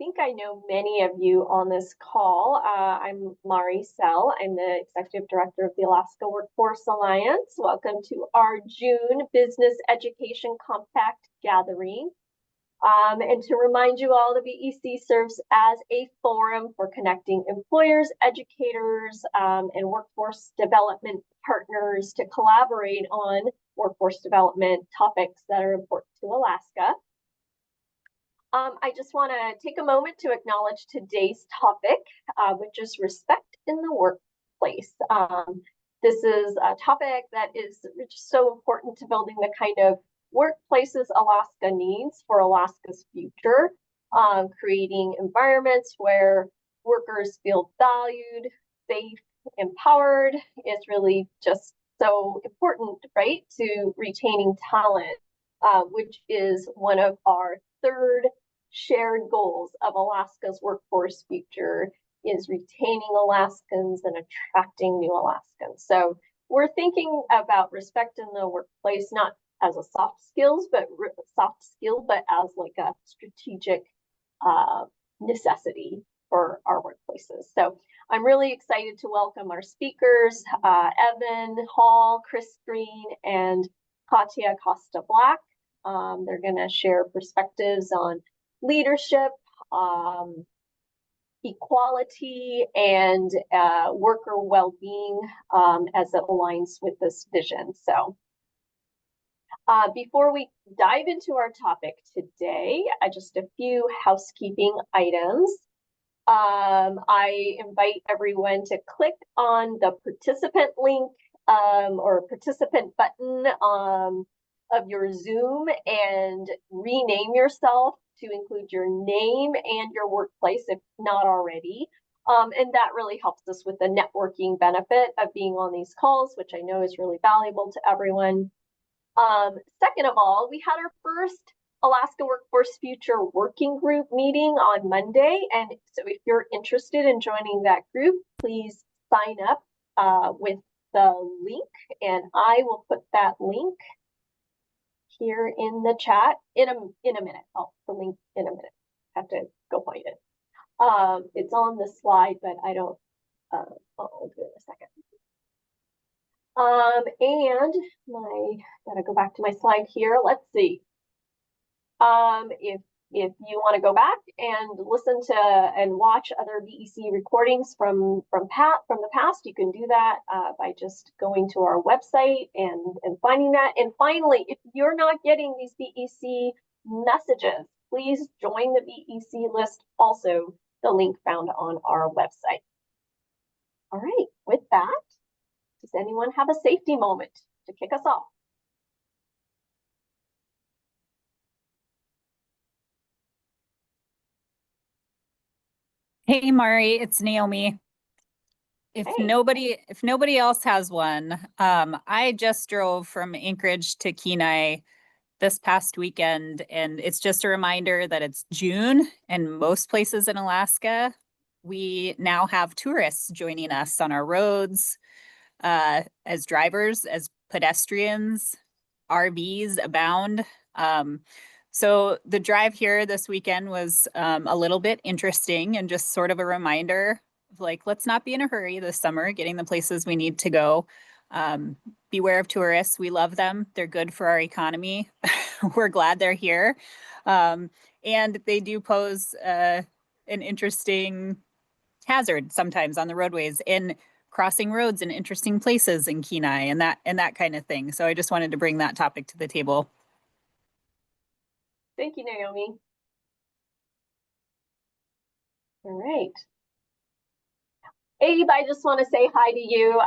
think I know many of you on this call. I'm Mari Sell. I'm the Executive Director of the Alaska Workforce Alliance. Welcome to our June Business Education Compact Gathering. And to remind you all, the BEC serves as a forum for connecting employers, educators, and workforce development partners to collaborate on workforce development topics that are important to Alaska. I just want to take a moment to acknowledge today's topic, which is respect in the workplace. This is a topic that is just so important to building the kind of workplaces Alaska needs for Alaska's future, creating environments where workers feel valued, safe, empowered is really just so important, right, to retaining talent, which is one of our third shared goals of Alaska's workforce future, is retaining Alaskans and attracting new Alaskans. So we're thinking about respect in the workplace, not as a soft skill, but as like a strategic necessity for our workplaces. So I'm really excited to welcome our speakers, Evan Hall, Chris Green, and Katya Costa Black. They're going to share perspectives on leadership, equality, and worker well-being as it aligns with this vision. So before we dive into our topic today, just a few housekeeping items. I invite everyone to click on the participant link or participant button of your Zoom and rename yourself to include your name and your workplace if not already. And that really helps us with the networking benefit of being on these calls, which I know is really valuable to everyone. Second of all, we had our first Alaska Workforce Future Working Group meeting on Monday. And so if you're interested in joining that group, please sign up with the link, and I will put that link here in the chat in a minute. I'll put the link in a minute. Have to go find it. It's on the slide, but I don't. I'll do it in a second. And gotta go back to my slide here. Let's see. If you want to go back and listen to and watch other BEC recordings from the past, you can do that by just going to our website and finding that. And finally, if you're not getting these BEC messages, please join the BEC list, also the link found on our website. All right, with that, does anyone have a safety moment to kick us off? Hey, Mari, it's Naomi. If nobody else has one, I just drove from Anchorage to Kenai this past weekend, and it's just a reminder that it's June, and most places in Alaska, we now have tourists joining us on our roads, as drivers, as pedestrians. RVs abound. So the drive here this weekend was a little bit interesting and just sort of a reminder of like, let's not be in a hurry this summer, getting the places we need to go. Beware of tourists. We love them. They're good for our economy. We're glad they're here. And they do pose an interesting hazard sometimes on the roadways and crossing roads in interesting places in Kenai and that kind of thing. So I just wanted to bring that topic to the table. Thank you, Naomi. All right. Abe, I just want to say hi to you.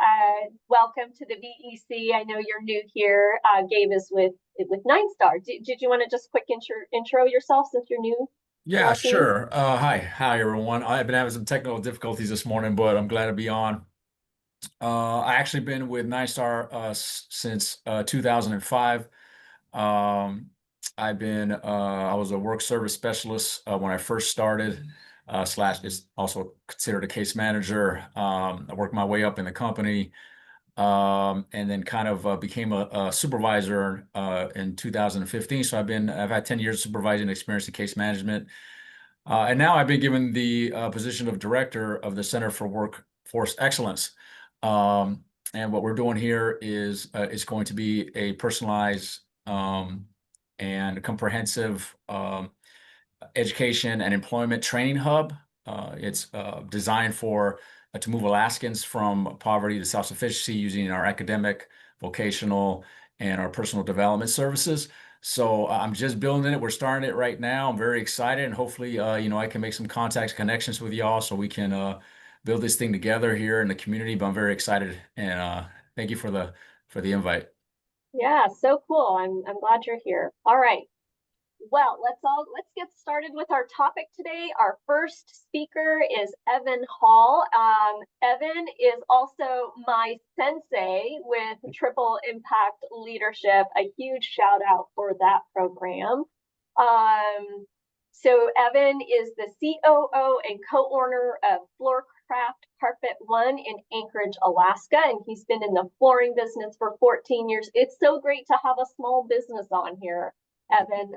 Welcome to the BEC. I know you're new here. Gabe is with 9 Star. Did you want to just quick intro yourself since you're new? Yeah, sure. Hi, everyone. I've been having some technical difficulties this morning, but I'm glad to be on. I actually been with 9 Star since 2005. I was a work service specialist when I first started, slash is also considered a case manager. I worked my way up in the company, and then kind of became a supervisor in 2015. So I've had 10 years of supervising experience in case management. And now I've been given the position of director of the Center for Workforce Excellence. And what we're doing here is going to be a personalized and comprehensive education and employment training hub. It's designed to move Alaskans from poverty to self-sufficiency using our academic, vocational, and our personal development services. So I'm just building it. We're starting it right now. I'm very excited, and hopefully, I can make some contacts, connections with y'all, so we can build this thing together here in the community. But I'm very excited, and thank you for the invite. Yeah, so cool. I'm glad you're here. All right. Well, let's get started with our topic today. Our first speaker is Evan Hall. Evan is also my sensei with Triple Impact Leadership. A huge shout out for that program. So Evan is the COO and co-owner of Florcraft Carpet One in Anchorage, Alaska, and he's been in the flooring business for 14 years. It's so great to have a small business on here, Evan.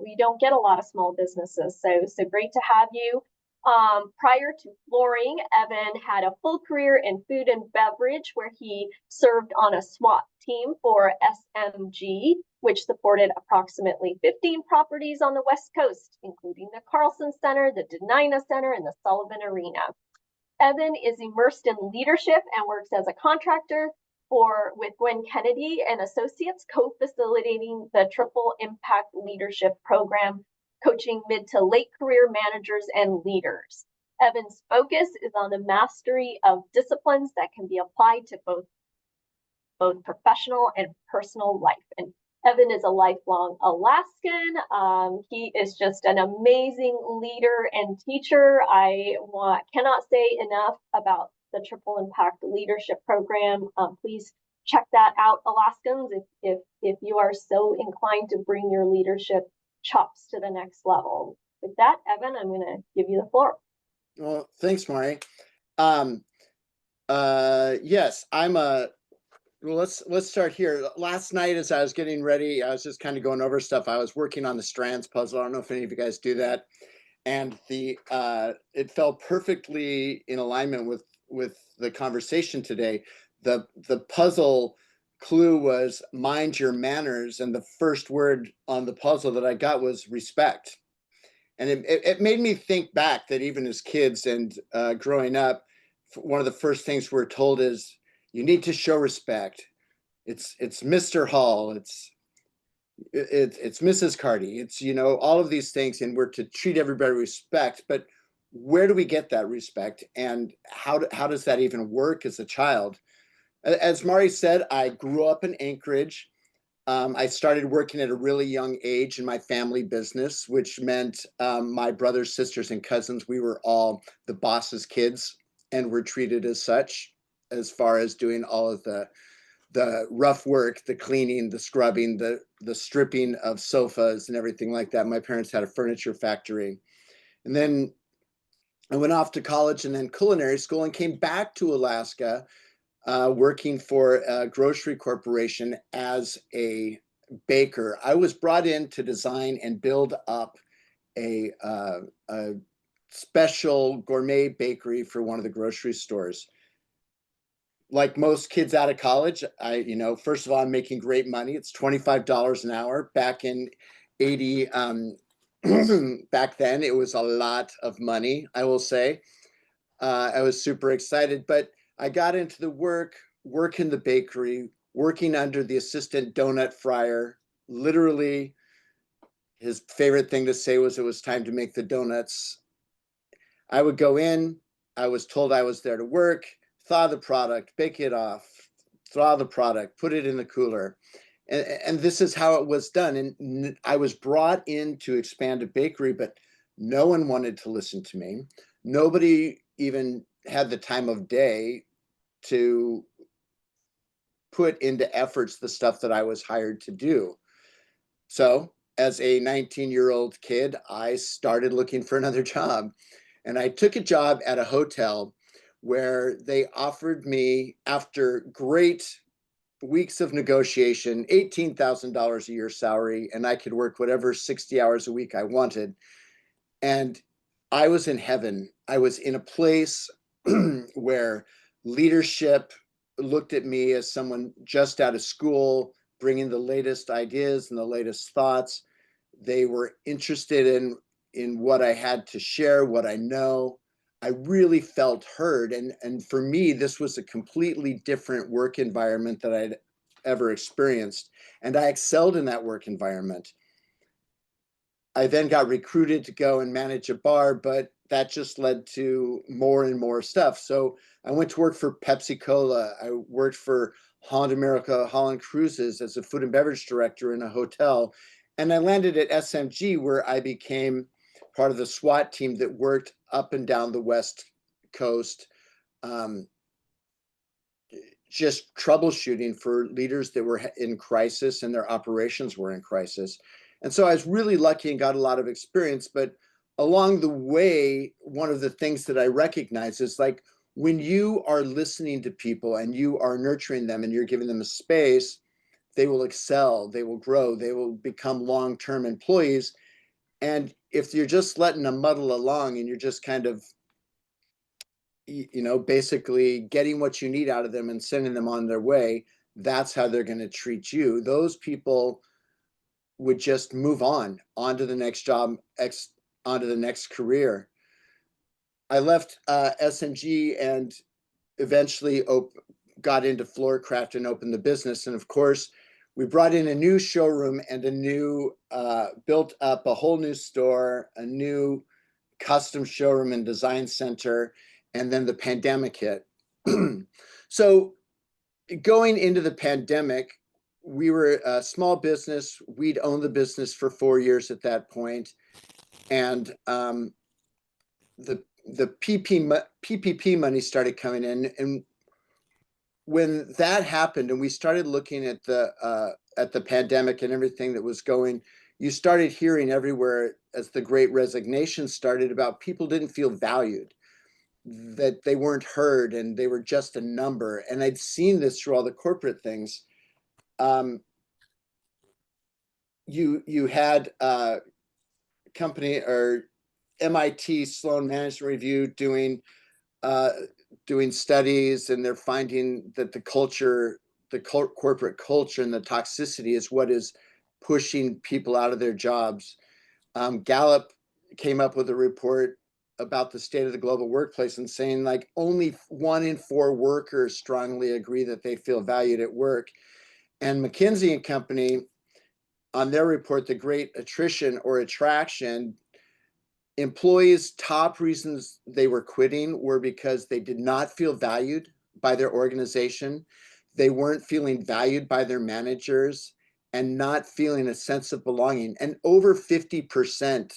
We don't get a lot of small businesses, so great to have you. Prior to flooring, Evan had a full career in food and beverage, where he served on a SWAT team for SMG, which supported approximately 15 properties on the West Coast, including the Carlson Center, the Denina Center, and the Sullivan Arena. Evan is immersed in leadership and works as a contractor with Gwen Kennedy and Associates, co-facilitating the Triple Impact Leadership Program, coaching mid to late career managers and leaders. Evan's focus is on the mastery of disciplines that can be applied to both professional and personal life. And Evan is a lifelong Alaskan. He is just an amazing leader and teacher. I cannot say enough about the Triple Impact Leadership Program. Please check that out, Alaskans, if you are so inclined to bring your leadership chops to the next level. With that, Evan, I'm going to give you the floor. Well, thanks, Mari. Yes, well, let's start here. Last night, as I was getting ready, I was just kind of going over stuff. I was working on the strands puzzle. I don't know if any of you guys do that. And it fell perfectly in alignment with the conversation today. The puzzle clue was mind your manners, and the first word on the puzzle that I got was respect. And it made me think back that even as kids and growing up, one of the first things we're told is, you need to show respect. It's Mr. Hall. It's Mrs. Carty. It's, all of these things, and we're to treat everybody with respect. But where do we get that respect, and how does that even work as a child? As Mari said, I grew up in Anchorage. I started working at a really young age in my family business, which meant my brothers, sisters, and cousins, we were all the boss's kids and were treated as such, as far as doing all of the rough work, the cleaning, the scrubbing, the stripping of sofas and everything like that. My parents had a furniture factory. And then I went off to college and then culinary school, and came back to Alaska, working for a grocery corporation as a baker. I was brought in to design and build up a special gourmet bakery for one of the grocery stores. Like most kids out of college, first of all, I'm making great money. It's $25 an hour. Back in 80, back then, it was a lot of money, I will say. I was super excited, but I got into the work in the bakery, working under the assistant donut fryer. Literally, his favorite thing to say was it was time to make the donuts. I would go in, I was told I was there to work, thaw the product, bake it off, thaw the product, put it in the cooler. And this is how it was done. And I was brought in to expand a bakery, but no one wanted to listen to me. Nobody even had the time of day to put into efforts the stuff that I was hired to do. So as a 19-year-old kid, I started looking for another job. And I took a job at a hotel where they offered me, after great weeks of negotiation, $18,000 a year salary, and I could work whatever 60 hours a week I wanted. And I was in heaven. I was in a place where leadership looked at me as someone just out of school, bringing the latest ideas and the latest thoughts. They were interested in what I had to share, what I know. I really felt heard. And for me, this was a completely different work environment that I'd ever experienced. And I excelled in that work environment. I then got recruited to go and manage a bar, but that just led to more and more stuff. So I went to work for Pepsi Cola. I worked for Holland America, Holland Cruises as a food and beverage director in a hotel. And I landed at SMG, where I became part of the SWAT team that worked up and down the West Coast, just troubleshooting for leaders that were in crisis and their operations were in crisis. And so I was really lucky and got a lot of experience. But along the way, one of the things that I recognize is like when you are listening to people and you are nurturing them and you're giving them a space, they will excel, they will grow, they will become long-term employees. And if you're just letting them muddle along and you're just kind of, basically getting what you need out of them and sending them on their way, that's how they're going to treat you. Those people would just move on to the next job, onto the next career. I left SMG and eventually got into Florcraft and opened the business. And of course, we brought in a new showroom and a new, built up a whole new store, a new custom showroom and design center, and then the pandemic hit. So going into the pandemic, we were a small business. We'd owned the business for 4 years at that point. And the PPP money started coming in. And when that happened and we started looking at the pandemic and everything that was going, you started hearing everywhere as the Great Resignation started about people didn't feel valued, that they weren't heard and they were just a number. And I'd seen this through all the corporate things. You had company or MIT Sloan Management Review doing studies, and they're finding that the culture, corporate culture and the toxicity is what is pushing people out of their jobs. Gallup came up with a report about the state of the global workplace and saying like only 1 in 4 workers strongly agree that they feel valued at work. And McKinsey and Company, on their report, The Great Attrition or Attraction, employees' top reasons they were quitting were because they did not feel valued by their organization. They weren't feeling valued by their managers and not feeling a sense of belonging. And over 50%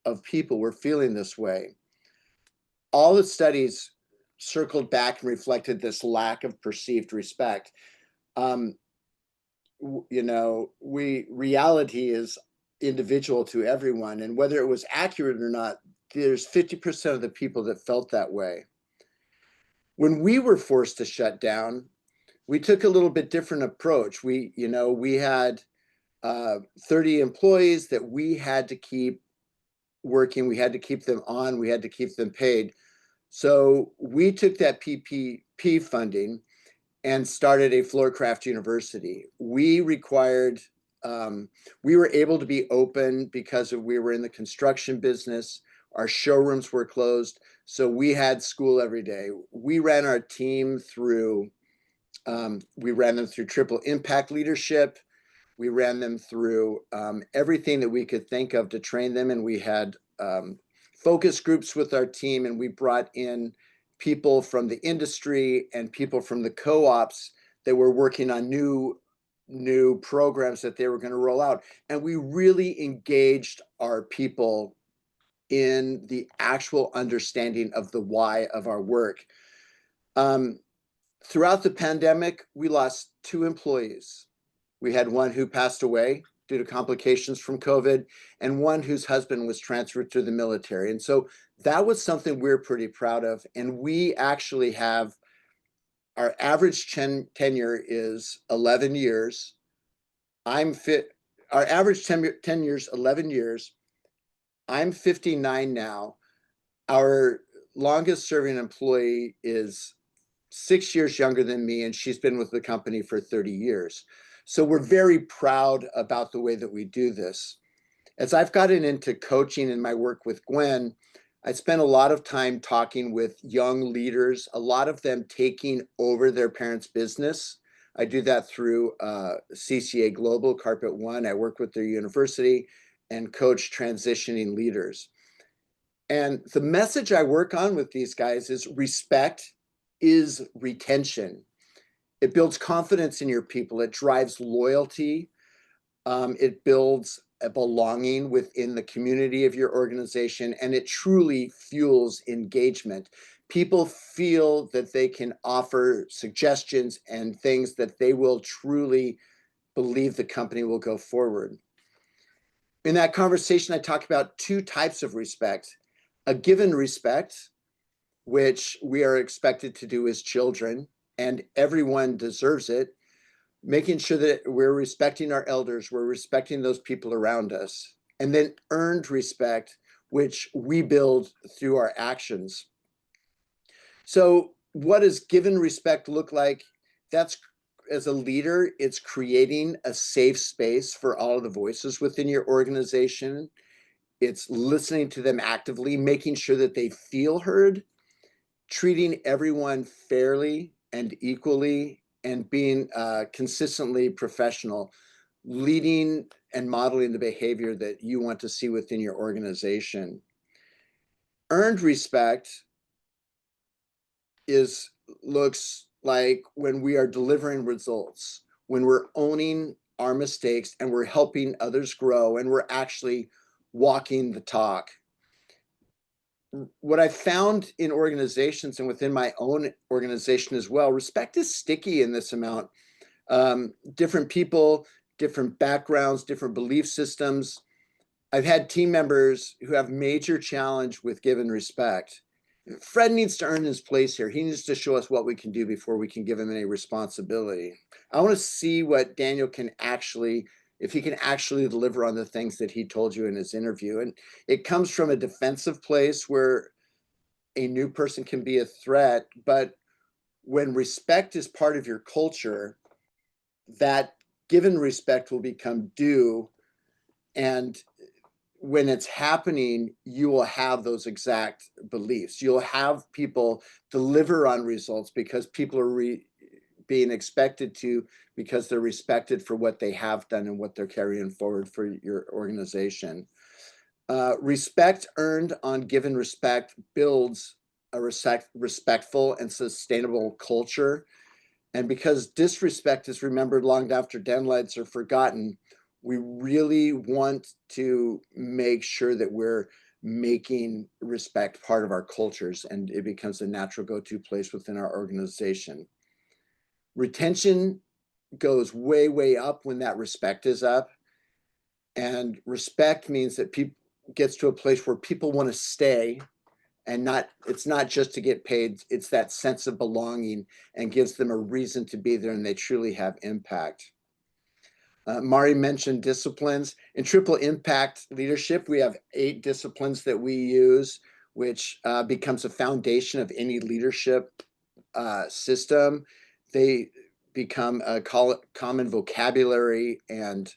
of people were feeling this way. All the studies circled back and reflected this lack of perceived respect. Reality is individual to everyone, and whether it was accurate or not, there's 50% of the people that felt that way. When we were forced to shut down, we took a little bit different approach. We had 30 employees that we had to keep working. We had to keep them on. We had to keep them paid. So we took that PPP funding and started a Florcraft University. We were able to be open because we were in the construction business. Our showrooms were closed. So we had school every day. We ran our team through, triple impact leadership. We ran them through everything that we could think of to train them. And we had focus groups with our team, and we brought in people from the industry and people from the co-ops that were working on new programs that they were going to roll out. And we really engaged our people in the actual understanding of the why of our work. Throughout the pandemic, we lost 2 employees. We had one who passed away due to complications from COVID, and one whose husband was transferred to the military. And so that was something we're pretty proud of. And we actually have, our average tenure is 11 years. Our average 10 years, 11 years. I'm 59 now. Our longest serving employee is 6 years younger than me, and she's been with the company for 30 years. So we're very proud about the way that we do this. As I've gotten into coaching in my work with Gwen, I spent a lot of time talking with young leaders, a lot of them taking over their parents' business. I do that through CCA Global, Carpet One. I work with their university and coach transitioning leaders. And the message I work on with these guys is respect is retention. It builds confidence in your people. It drives loyalty. It builds a belonging within the community of your organization, and it truly fuels engagement. People feel that they can offer suggestions and things that they will truly believe the company will go forward. In that conversation, I talk about two types of respect: a given respect, which we are expected to do as children, and everyone deserves it, making sure that we're respecting our elders, we're respecting those people around us, and then earned respect, which we build through our actions. So what does given respect look like? That's, as a leader, it's creating a safe space for all of the voices within your organization. It's listening to them actively, making sure that they feel heard, treating everyone fairly and equally, and being consistently professional, leading and modeling the behavior that you want to see within your organization. Earned respect looks like when we are delivering results, when we're owning our mistakes and we're helping others grow, and we're actually walking the talk. What I found in organizations and within my own organization as well, respect is sticky in this amount. Different people, different backgrounds, different belief systems. I've had team members who have major challenge with given respect. Fred needs to earn his place here. He needs to show us what we can do before we can give him any responsibility. I want to see what Daniel can actually, if he can actually deliver on the things that he told you in his interview. And it comes from a defensive place where a new person can be a threat, but when respect is part of your culture, that given respect will become due. And when it's happening, you will have those exact beliefs. You'll have people deliver on results because people are being expected to, because they're respected for what they have done and what they're carrying forward for your organization. Respect earned on given respect builds a respectful and sustainable culture. And because disrespect is remembered long after deadlines are forgotten, we really want to make sure that we're making respect part of our cultures, and it becomes a natural go-to place within our organization. Retention goes way, way up when that respect is up. And respect means that people gets to a place where people want to stay, and it's not just to get paid, it's that sense of belonging and gives them a reason to be there, and they truly have impact. Mari mentioned disciplines. In triple impact leadership, we have 8 disciplines that we use, which becomes a foundation of any leadership system. They become a common vocabulary and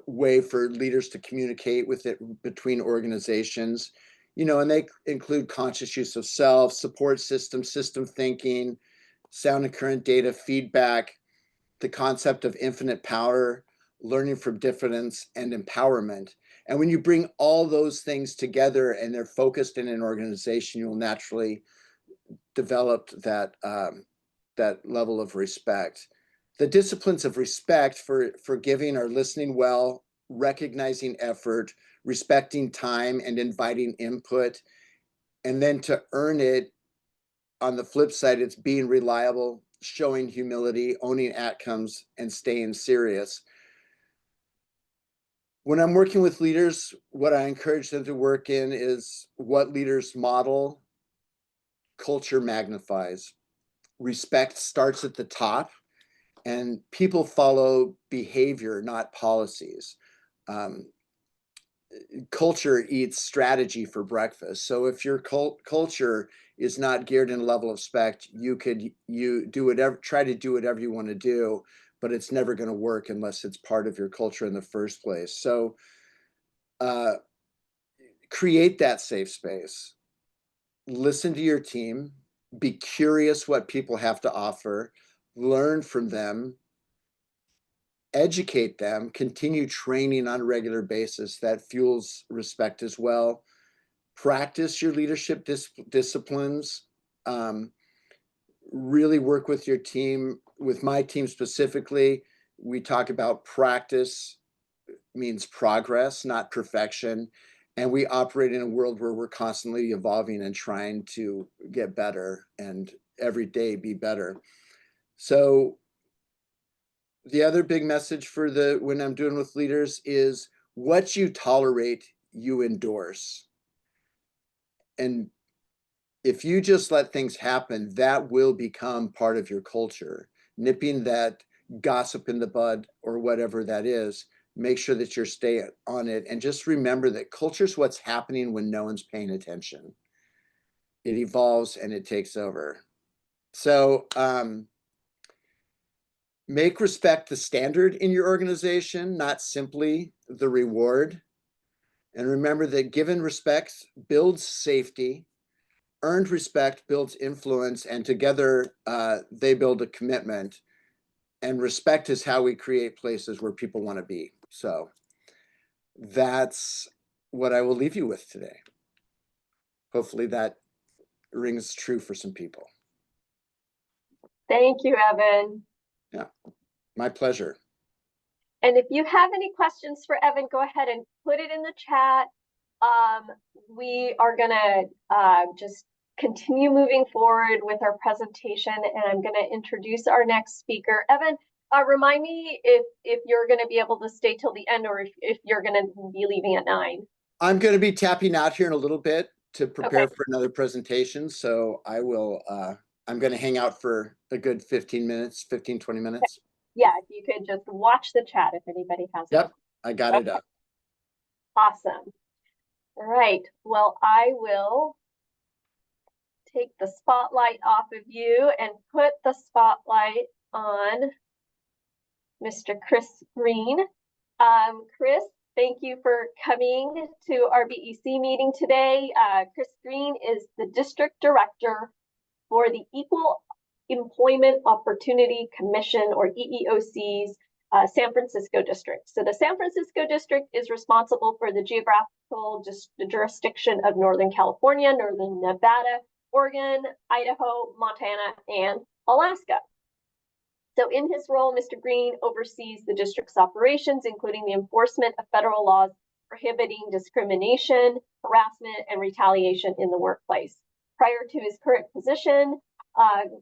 way for leaders to communicate with it between organizations. And they include conscious use of self, support system thinking, sound and current data, feedback, the concept of infinite power, learning from difference, and empowerment. And when you bring all those things together and they're focused in an organization, you'll naturally develop that level of respect. The disciplines of respect for giving are listening well, recognizing effort, respecting time, and inviting input. And then to earn it, on the flip side, it's being reliable, showing humility, owning outcomes, and staying serious. When I'm working with leaders, what I encourage them to work in is what leaders model, culture magnifies. Respect starts at the top, and people follow behavior, not policies. culture eats strategy for breakfast. So if your culture is not geared in a level of respect, you do whatever, try to do whatever you want to do, but it's never going to work unless it's part of your culture in the first place. So create that safe space, listen to your team, be curious what people have to offer, learn from them, educate them, continue training on a regular basis. That fuels respect as well. Practice your leadership disciplines. Really work with your team. With my team specifically, we talk about practice means progress, not perfection. And we operate in a world where we're constantly evolving and trying to get better and every day be better. So the other big message for when I'm doing with leaders is what you tolerate, you endorse. And if you just let things happen, that will become part of your culture. Nipping that gossip in the bud or whatever that is, make sure that you're staying on it. And just remember that culture is what's happening when no one's paying attention. It evolves and it takes over. So make respect the standard in your organization, not simply the reward. And remember that given respect builds safety, earned respect builds influence, and together they build a commitment. And respect is how we create places where people want to be. So that's what I will leave you with today. Hopefully that rings true for some people. Thank you, Evan. Yeah, my pleasure. And if you have any questions for Evan, go ahead and put it in the chat. We are gonna just continue moving forward with our presentation, and I'm gonna introduce our next speaker. Evan, remind me if you're gonna be able to stay till the end, or if you're gonna be leaving at 9. I'm gonna be tapping out here in a little bit to prepare for another presentation. So I will, I'm gonna hang out for a good 15 minutes, 15, 20 minutes. Yeah, if you could just watch the chat if anybody has it. Yep, I got it up. Awesome. All right, well, I will take the spotlight off of you and put the spotlight on Mr. Chris Green. Chris, thank you for coming to our BEC meeting today. Chris Green is the District Director for the Equal Employment Opportunity Commission, or EEOC's San Francisco District. So the San Francisco District is responsible for the geographical jurisdiction of Northern California, Northern Nevada, Oregon, Idaho, Montana, and Alaska. So in his role, Mr. Green oversees the district's operations, including the enforcement of federal laws prohibiting discrimination, harassment, and retaliation in the workplace. Prior to his current position,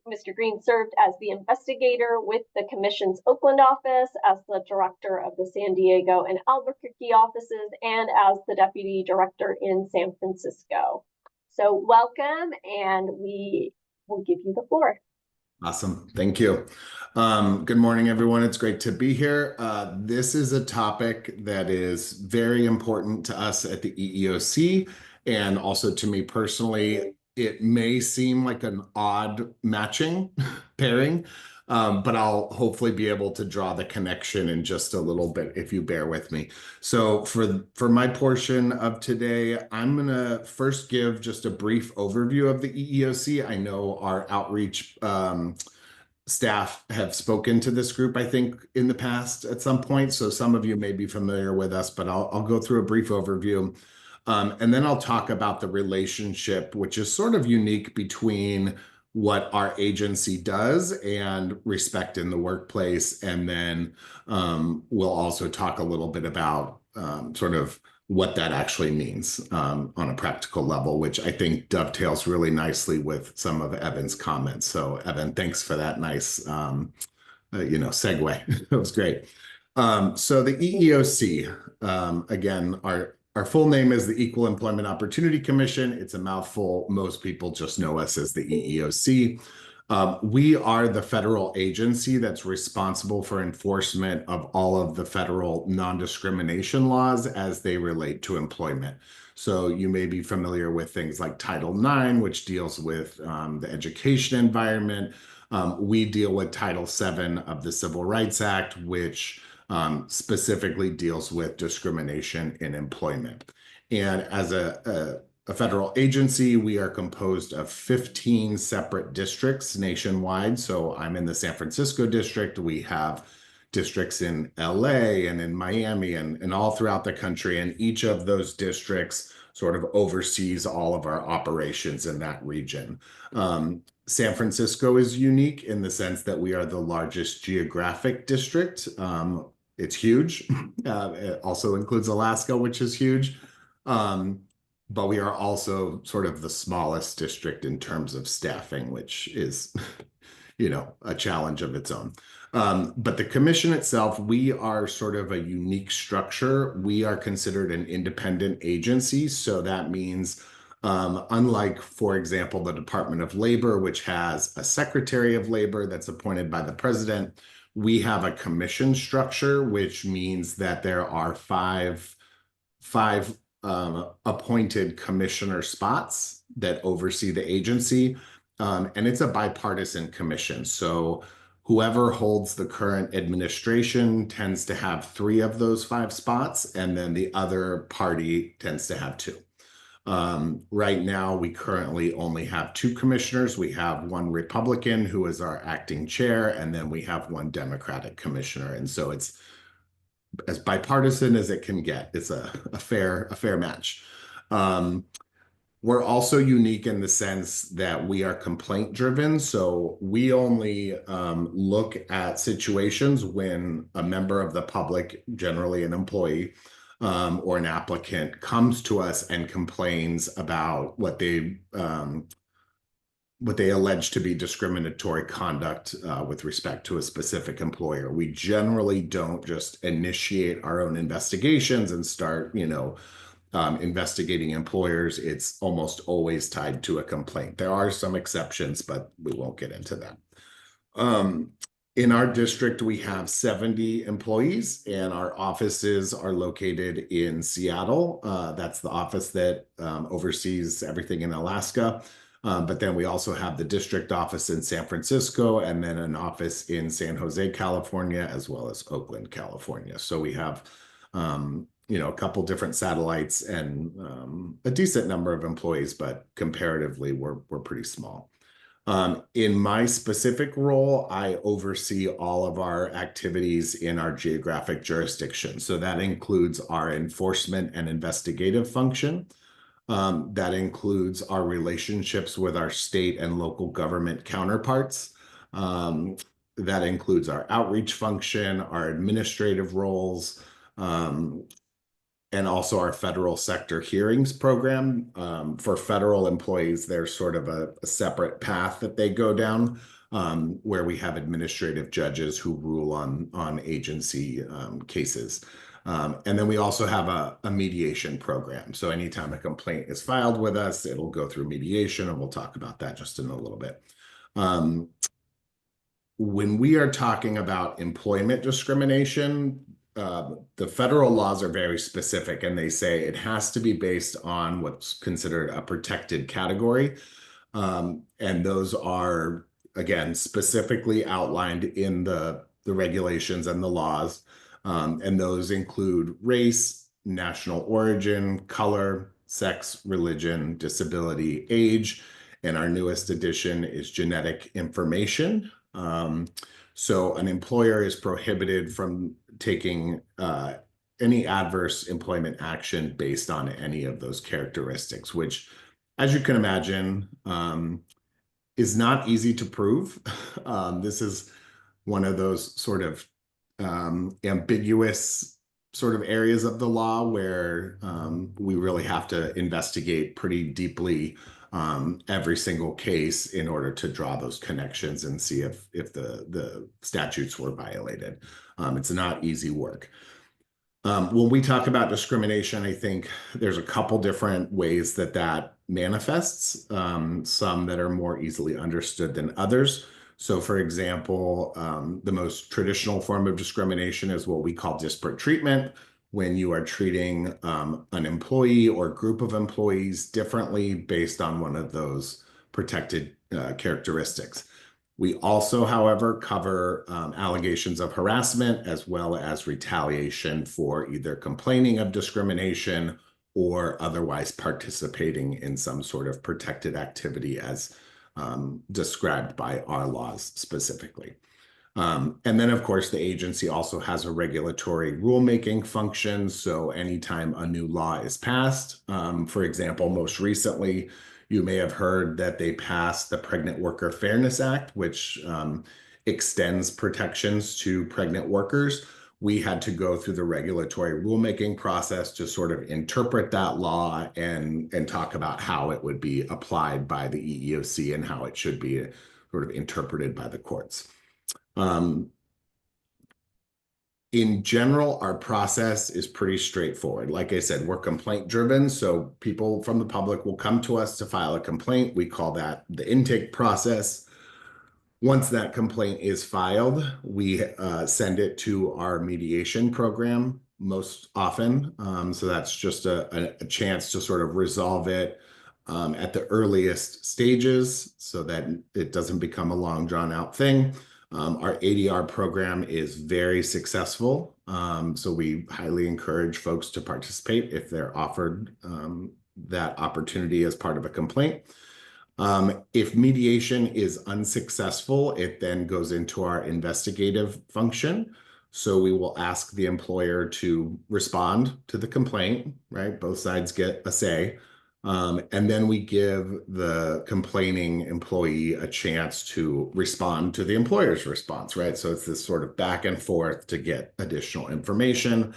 Mr. Green served as the investigator with the Commission's Oakland office, as the director of the San Diego and Albuquerque offices, and as the deputy director in San Francisco. So welcome, and we will give you the floor. Awesome. Thank you. Good morning, everyone. It's great to be here. This is a topic that is very important to us at the EEOC, and also to me personally. It may seem like an odd matching pairing, but I'll hopefully be able to draw the connection in just a little bit if you bear with me. So for my portion of today, I'm going to first give just a brief overview of the EEOC. I know our outreach staff have spoken to this group, I think, in the past at some point. So some of you may be familiar with us, but I'll go through a brief overview. And then I'll talk about the relationship, which is sort of unique between what our agency does and respect in the workplace. And then we'll also talk a little bit about sort of what that actually means on a practical level, which I think dovetails really nicely with some of Evan's comments. So Evan, thanks for that nice segue. That was great. So the EEOC, again, our full name is the Equal Employment Opportunity Commission. It's a mouthful. Most people just know us as the EEOC. We are the federal agency that's responsible for enforcement of all of the federal non-discrimination laws as they relate to employment. So you may be familiar with things like Title IX, which deals with the education environment. We deal with Title VII of the Civil Rights Act, which specifically deals with discrimination in employment. And as a federal agency, we are composed of 15 separate districts nationwide. So I'm in the San Francisco district. We have districts in LA and in Miami and all throughout the country. And each of those districts sort of oversees all of our operations in that region. San Francisco is unique in the sense that we are the largest geographic district. It's huge. It also includes Alaska, which is huge. But we are also sort of the smallest district in terms of staffing, which is, a challenge of its own. But the commission itself, we are sort of a unique structure. We are considered an independent agency. So that means, unlike, for example, the Department of Labor, which has a Secretary of Labor that's appointed by the president, we have a commission structure, which means that there are five appointed commissioner spots that oversee the agency. And it's a bipartisan commission. So whoever holds the current administration tends to have 3 of those 5 spots, and then the other party tends to have 2. Right now, we currently only have 2 commissioners. We have one Republican who is our acting chair, and then we have one Democratic commissioner. And so it's as bipartisan as it can get. It's a fair match. We're also unique in the sense that we are complaint driven. So we only look at situations when a member of the public, generally an employee or an applicant, comes to us and complains about what they allege to be discriminatory conduct with respect to a specific employer. We generally don't just initiate our own investigations and start, investigating employers. It's almost always tied to a complaint. There are some exceptions, but we won't get into that. In our district, we have 70 employees, and our offices are located in Seattle. That's the office that oversees everything in Alaska. But then we also have the district office in San Francisco, and then an office in San Jose, California, as well as Oakland, California. So we have, a couple different satellites and a decent number of employees, but comparatively, we're pretty small. In my specific role, I oversee all of our activities in our geographic jurisdiction. So that includes our enforcement and investigative function. That includes our relationships with our state and local government counterparts. That includes our outreach function, our administrative roles, and also our federal sector hearings program. For federal employees, there's sort of a separate path that they go down, where we have administrative judges who rule on agency cases. And then we also have a mediation program. So anytime a complaint is filed with us, it'll go through mediation, and we'll talk about that just in a little bit. When we are talking about employment discrimination, the federal laws are very specific, and they say it has to be based on what's considered a protected category. And those are, again, specifically outlined in the regulations and the laws. And those include race, national origin, color, sex, religion, disability, age, and our newest addition is genetic information. So an employer is prohibited from taking any adverse employment action based on any of those characteristics, which, as you can imagine, is not easy to prove. This is one of those sort of ambiguous sort of areas of the law where we really have to investigate pretty deeply every single case in order to draw those connections and see if the statutes were violated. It's not easy work. When we talk about discrimination, I think there's a couple different ways that manifests, some that are more easily understood than others. So for example, the most traditional form of discrimination is what we call disparate treatment, when you are treating an employee or group of employees differently based on one of those protected characteristics. We also, however, cover allegations of harassment as well as retaliation for either complaining of discrimination or otherwise participating in some sort of protected activity as described by our laws specifically. And then, of course, the agency also has a regulatory rulemaking function. So anytime a new law is passed, for example, most recently, you may have heard that they passed the Pregnant Worker Fairness Act, which extends protections to pregnant workers. We had to go through the regulatory rulemaking process to sort of interpret that law and talk about how it would be applied by the EEOC and how it should be sort of interpreted by the courts. In general, our process is pretty straightforward. Like I said, we're complaint driven. So people from the public will come to us to file a complaint. We call that the intake process. Once that complaint is filed, we send it to our mediation program most often. So that's just a chance to sort of resolve it at the earliest stages so that it doesn't become a long drawn out thing. Our ADR program is very successful, so we highly encourage folks to participate if they're offered that opportunity as part of a complaint. If mediation is unsuccessful, it then goes into our investigative function. So we will ask the employer to respond to the complaint, right? Both sides get a say. And then we give the complaining employee a chance to respond to the employer's response, right? So it's this sort of back and forth to get additional information.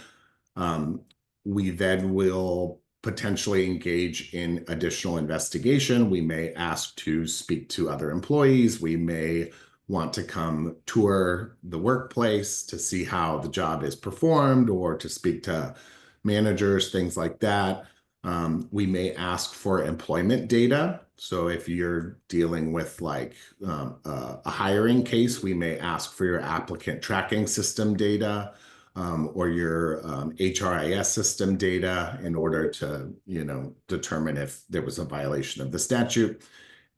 We then will potentially engage in additional investigation. We may ask to speak to other employees. We may want to come tour the workplace to see how the job is performed or to speak to managers, things like that. We may ask for employment data. So if you're dealing with like a hiring case, we may ask for your applicant tracking system data or your HRIS system data in order to, determine if there was a violation of the statute.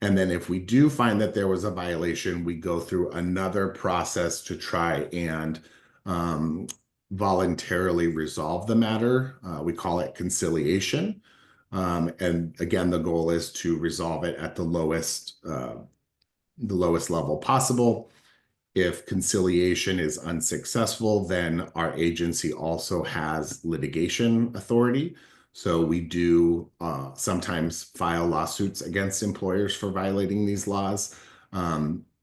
And then if we do find that there was a violation, we go through another process to try and voluntarily resolve the matter. We call it conciliation. And again, the goal is to resolve it at the lowest level possible. If conciliation is unsuccessful, then our agency also has litigation authority. So we do sometimes file lawsuits against employers for violating these laws.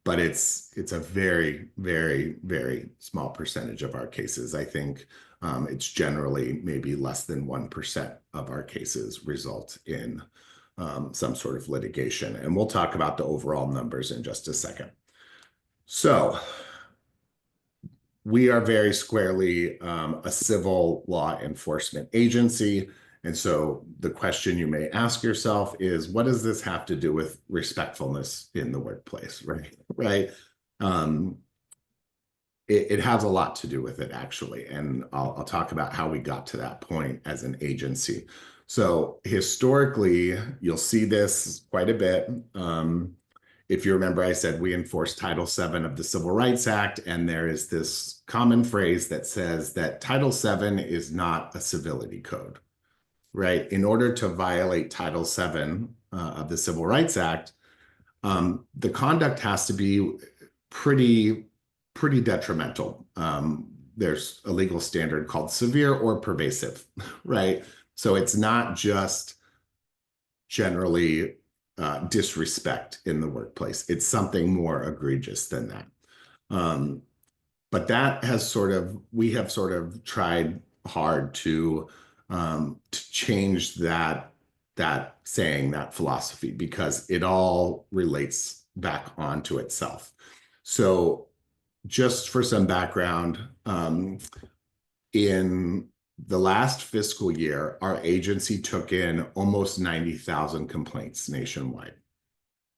But it's a very, very, very small percentage of our cases. I think it's generally maybe less than 1% of our cases result in some sort of litigation. And we'll talk about the overall numbers in just a second. So we are very squarely a civil law enforcement agency. And so the question you may ask yourself is, what does this have to do with respectfulness in the workplace, right? It has a lot to do with it, actually. And I'll talk about how we got to that point as an agency. So historically, you'll see this quite a bit. If you remember, I said we enforce Title VII of the Civil Rights Act, and there is this common phrase that says that Title VII is not a civility code, right? In order to violate Title VII of the Civil Rights Act, the conduct has to be pretty detrimental. There's a legal standard called severe or pervasive, right? So it's not just generally disrespect in the workplace. It's something more egregious than that. But that has we have sort of tried hard to change that saying, that philosophy, because it all relates back onto itself. So just for some background, in the last fiscal year, our agency took in almost 90,000 complaints nationwide,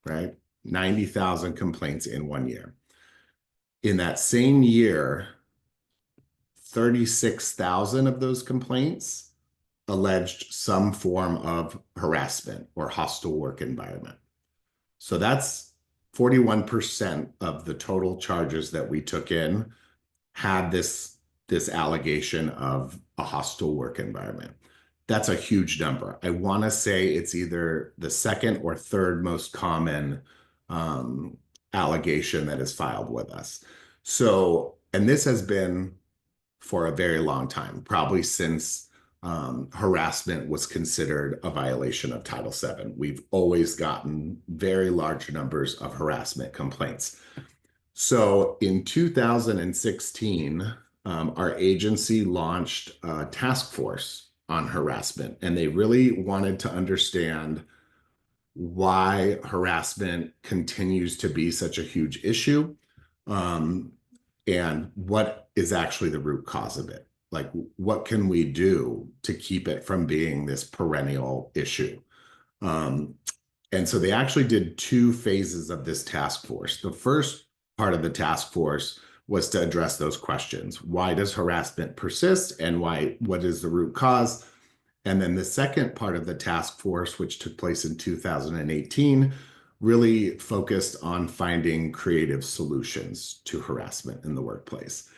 right? 90,000 complaints in 1 year. In that same year, 36,000 of those complaints alleged some form of harassment or hostile work environment. So that's 41% of the total charges that we took in had this allegation of a hostile work environment. That's a huge number. I want to say it's either the second or third most common allegation that is filed with us. So, and this has been for a very long time, probably since harassment was considered a violation of Title VII. We've always gotten very large numbers of harassment complaints. So in 2016, our agency launched a task force on harassment, and they really wanted to understand why harassment continues to be such a huge issue, and what is actually the root cause of it. Like, what can we do to keep it from being this perennial issue? And so they actually did 2 phases of this task force. The first part of the task force was to address those questions. Why does harassment persist, and what is the root cause? And then the second part of the task force, which took place in 2018, really focused on finding creative solutions to harassment in the workplace.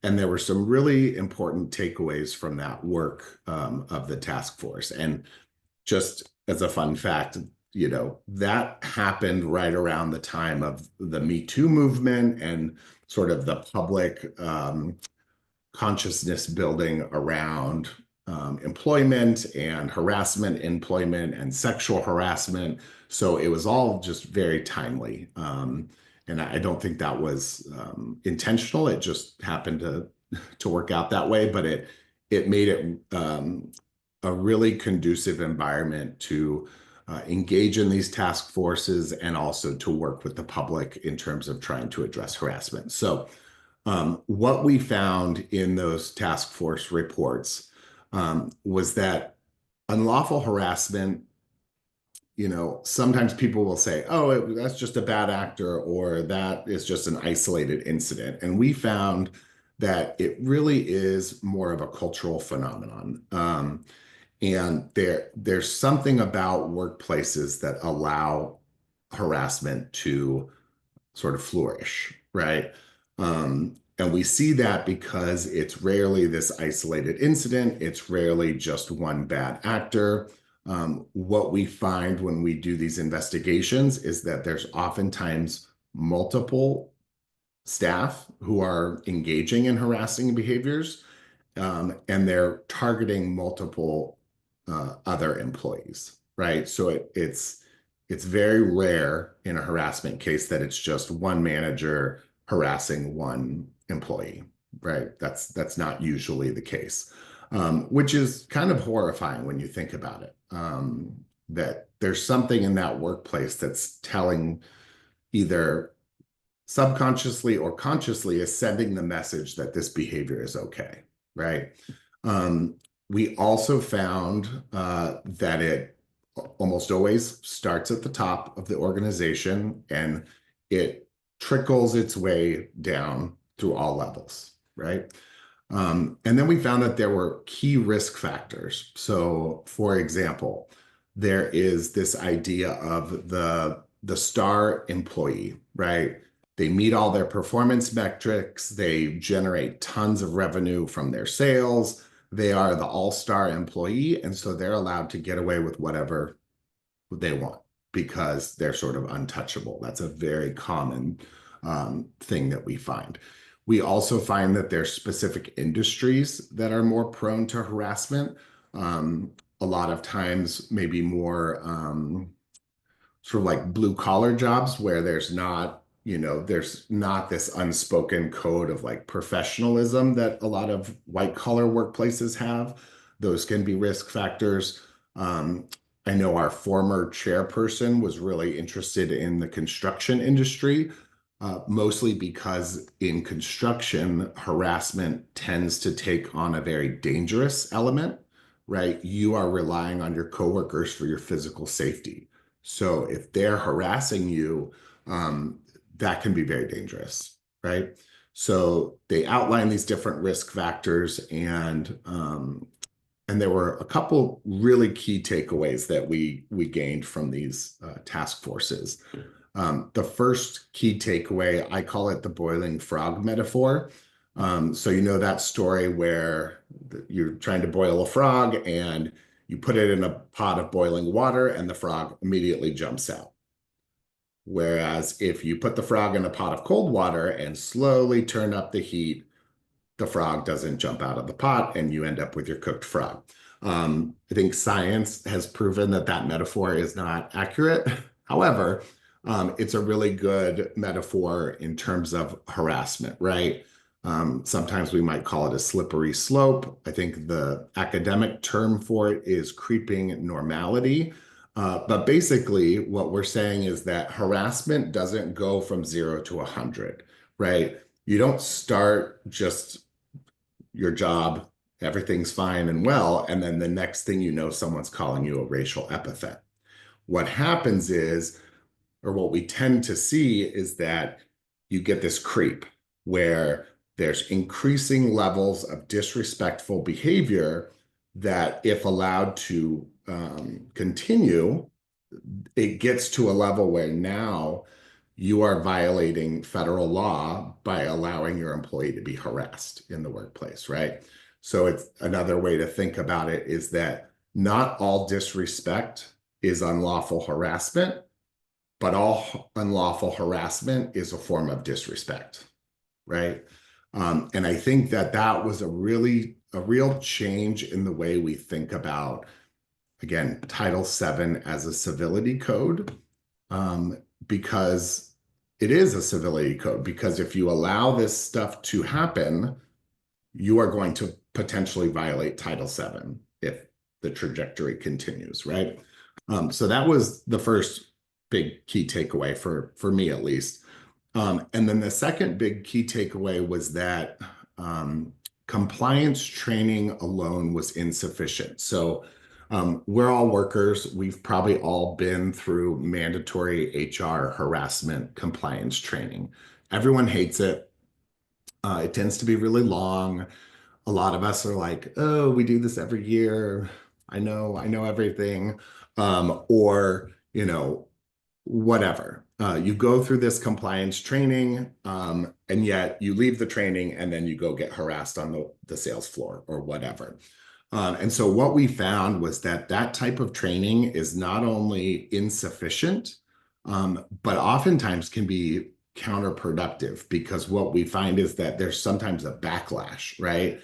And there were some really important takeaways from that work of the task force. And just as a fun fact, you know, that happened right around the time of the Me Too movement and sort of the public consciousness building around employment and harassment, employment and sexual harassment. So it was all just very timely. And I don't think that was intentional. It just happened to work out that way, but it made it a really conducive environment to engage in these task forces and also to work with the public in terms of trying to address harassment. So what we found in those task force reports was that unlawful harassment, you know, sometimes people will say, oh, that's just a bad actor, or that is just an isolated incident. And we found that it really is more of a cultural phenomenon. And there's something about workplaces that allow harassment to sort of flourish, right? And we see that because it's rarely this isolated incident. It's rarely just one bad actor. What we find when we do these investigations is that there's oftentimes multiple staff who are engaging in harassing behaviors, and they're targeting multiple other employees, right? So it's very rare in a harassment case that it's just one manager harassing one employee, right? That's not usually the case, which is kind of horrifying when you think about it, that there's something in that workplace that's telling, either subconsciously or consciously, is sending the message that this behavior is okay, right? We also found that it almost always starts at the top of the organization and it trickles its way down through all levels, right? And then we found that there were key risk factors. So, for example, there is this idea of the star employee, right? They meet all their performance metrics. They generate tons of revenue from their sales. They are the all-star employee, and so they're allowed to get away with whatever they want because they're sort of untouchable. That's a very common thing that we find. We also find that there's specific industries that are more prone to harassment. A lot of times, maybe more sort of like blue-collar jobs where there's not this unspoken code of like professionalism that a lot of white-collar workplaces have. Those can be risk factors. I know our former chairperson was really interested in the construction industry. mostly because in construction, harassment tends to take on a very dangerous element, right? You are relying on your coworkers for your physical safety. So if they're harassing you, that can be very dangerous, right? So they outline these different risk factors, and there were a couple really key takeaways that we gained from these task forces. The first key takeaway, I call it the boiling frog metaphor. So you know that story where you're trying to boil a frog and you put it in a pot of boiling water and the frog immediately jumps out. Whereas if you put the frog in a pot of cold water and slowly turn up the heat, the frog doesn't jump out of the pot and you end up with your cooked frog. I think science has proven that that metaphor is not accurate. However, it's a really good metaphor in terms of harassment, right? Sometimes we might call it a slippery slope. I think the academic term for it is creeping normality. But basically, what we're saying is that harassment doesn't go from 0 to 100, right? You don't start just your job, everything's fine and well, and then the next thing you know, someone's calling you a racial epithet. What happens is, or what we tend to see, is that you get this creep where there's increasing levels of disrespectful behavior that, if allowed to continue, it gets to a level where now you are violating federal law by allowing your employee to be harassed in the workplace, right? So it's another way to think about it is that not all disrespect is unlawful harassment, but all unlawful harassment is a form of disrespect, right? And I think that that was a real change in the way we think about, again, Title VII as a civility code, because it is a civility code. Because if you allow this stuff to happen, you are going to potentially violate Title VII if the trajectory continues, right? So that was the first big key takeaway for me, at least. And then the second big key takeaway was that compliance training alone was insufficient. So we're all workers. We've probably all been through mandatory HR harassment compliance training. Everyone hates it. It tends to be really long. A lot of us are like, oh, we do this every year. I know everything. Or, whatever. You go through this compliance training, and yet you leave the training and then you go get harassed on the sales floor or whatever. And so what we found was that type of training is not only insufficient, but oftentimes can be counterproductive, because what we find is that there's sometimes a backlash, right?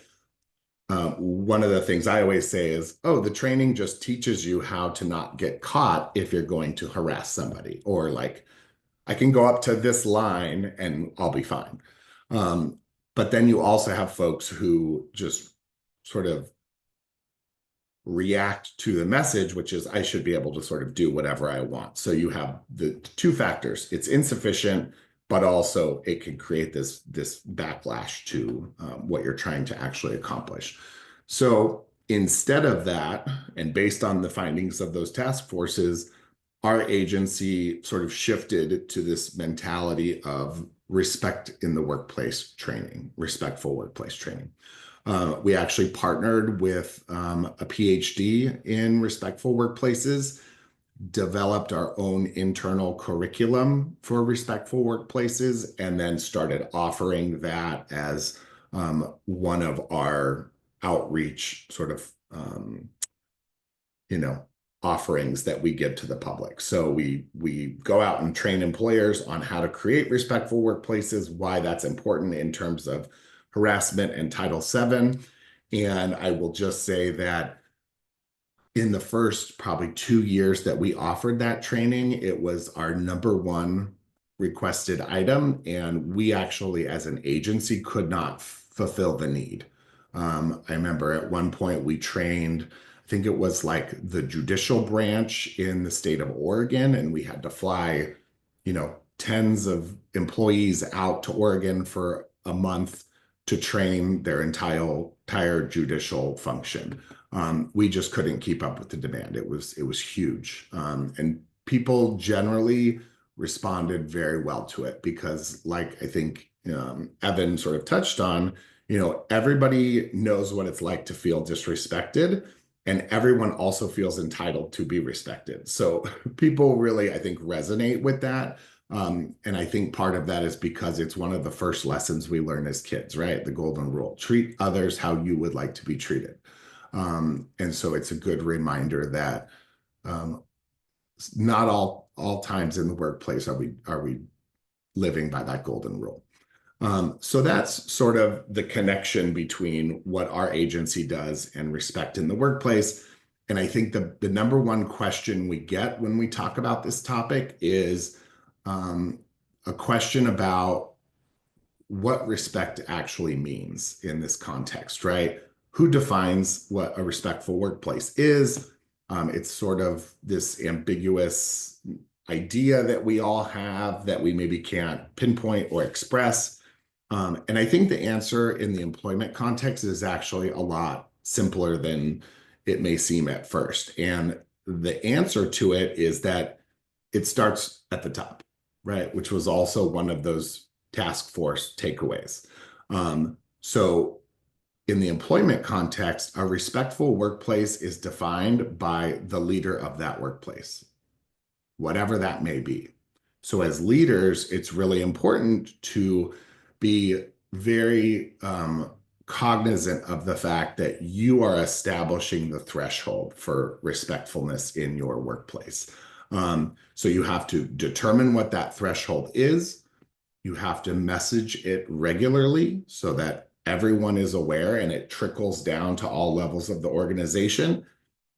One of the things I always say is, oh, the training just teaches you how to not get caught if you're going to harass somebody, or like, I can go up to this line and I'll be fine. But then you also have folks who just sort of react to the message, which is I should be able to sort of do whatever I want. So you have the two factors. It's insufficient, but also it can create this backlash to what you're trying to actually accomplish. So instead of that, and based on the findings of those task forces, our agency sort of shifted to this mentality of respect in the workplace training, respectful workplace training. We actually partnered with a PhD in respectful workplaces, developed our own internal curriculum for respectful workplaces, and then started offering that as one of our outreach sort of, offerings that we give to the public. So we go out and train employers on how to create respectful workplaces, why that's important in terms of harassment and Title VII. And I will just say that in the first probably 2 years that we offered that training, it was our #1 requested item. And we actually, as an agency, could not fulfill the need. I remember at one point we trained, I think it was like the judicial branch in the state of Oregon, and we had to fly, tens of employees out to Oregon for a month to train their entire judicial function. We just couldn't keep up with the demand. It was huge. And people generally responded very well to it because, like I think Evan sort of touched on, everybody knows what it's like to feel disrespected, and everyone also feels entitled to be respected. So people really, I think, resonate with that. And I think part of that is because it's one of the first lessons we learn as kids, right? The golden rule: treat others how you would like to be treated. And so it's a good reminder that not all times in the workplace are we living by that golden rule. So that's sort of the connection between what our agency does and respect in the workplace. And I think the number one question we get when we talk about this topic is a question about what respect actually means in this context, right? Who defines what a respectful workplace is? It's sort of this ambiguous idea that we all have that we maybe can't pinpoint or express. And I think the answer in the employment context is actually a lot simpler than it may seem at first. And the answer to it is that it starts at the top, right? Which was also one of those task force takeaways. So in the employment context, a respectful workplace is defined by the leader of that workplace, whatever that may be. So as leaders, it's really important to be very cognizant of the fact that you are establishing the threshold for respectfulness in your workplace. So you have to determine what that threshold is. You have to message it regularly so that everyone is aware and it trickles down to all levels of the organization.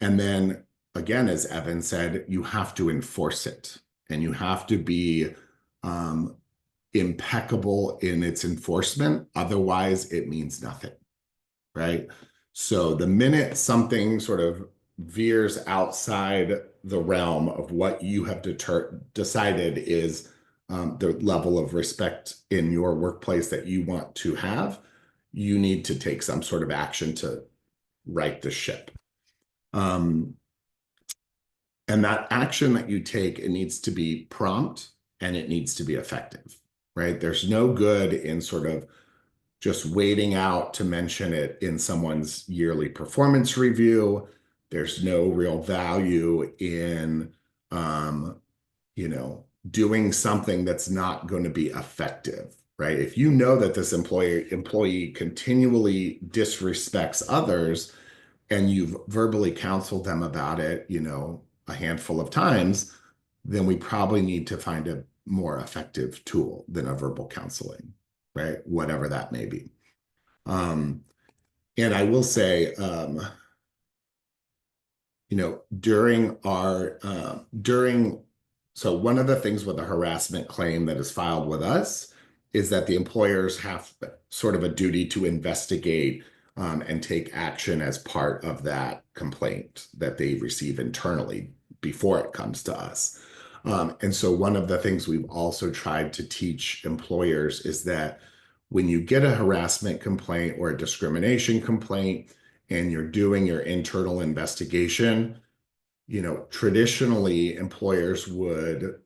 And then again, as Evan said, you have to enforce it, and you have to be impeccable in its enforcement. Otherwise, it means nothing, right? So the minute something sort of veers outside the realm of what you have decided is the level of respect in your workplace that you want to have, you need to take some sort of action to right the ship. And that action that you take, it needs to be prompt and it needs to be effective, right? There's no good in sort of just waiting out to mention it in someone's yearly performance review. There's no real value in, doing something that's not going to be effective, right? If you know that this employee continually disrespects others and you've verbally counseled them about it, a handful of times, then we probably need to find a more effective tool than a verbal counseling, right? Whatever that may be. And I will say, so one of the things with a harassment claim that is filed with us is that the employers have sort of a duty to investigate and take action as part of that complaint that they receive internally before it comes to us. And so one of the things we've also tried to teach employers is that when you get a harassment complaint or a discrimination complaint and you're doing your internal investigation, traditionally employers would,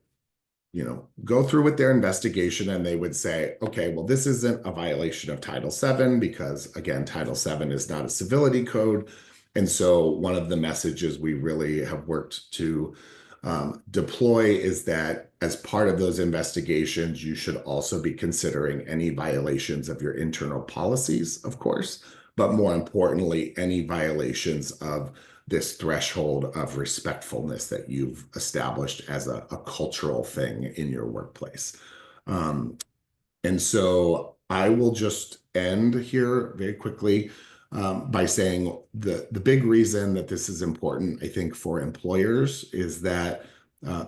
go through with their investigation and they would say, okay, well, this isn't a violation of Title VII because, again, Title VII is not a civility code. And so one of the messages we really have worked to deploy is that as part of those investigations, you should also be considering any violations of your internal policies, of course, but more importantly, any violations of this threshold of respectfulness that you've established as a cultural thing in your workplace. And so I will just end here very quickly by saying the big reason that this is important, I think, for employers is that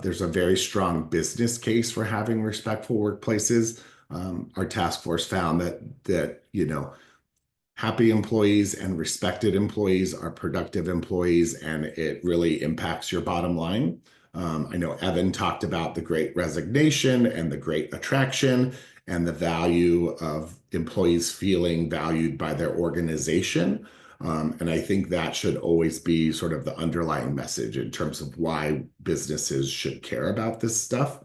there's a very strong business case for having respectful workplaces. Our task force found that happy employees and respected employees are productive employees, and it really impacts your bottom line. I know Evan talked about the great resignation and the great attraction and the value of employees feeling valued by their organization. And I think that should always be sort of the underlying message in terms of why businesses should care about this stuff.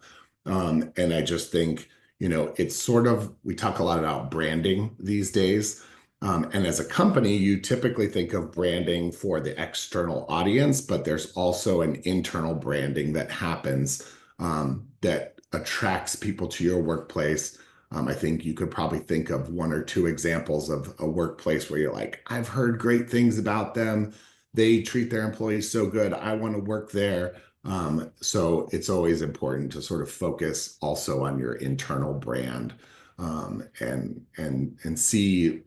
And I just think, it's sort of, we talk a lot about branding these days. And as a company, you typically think of branding for the external audience, but there's also an internal branding that happens that attracts people to your workplace. I think you could probably think of one or two examples of a workplace where you're like, I've heard great things about them. They treat their employees so good. I want to work there. So it's always important to sort of focus also on your internal brand and see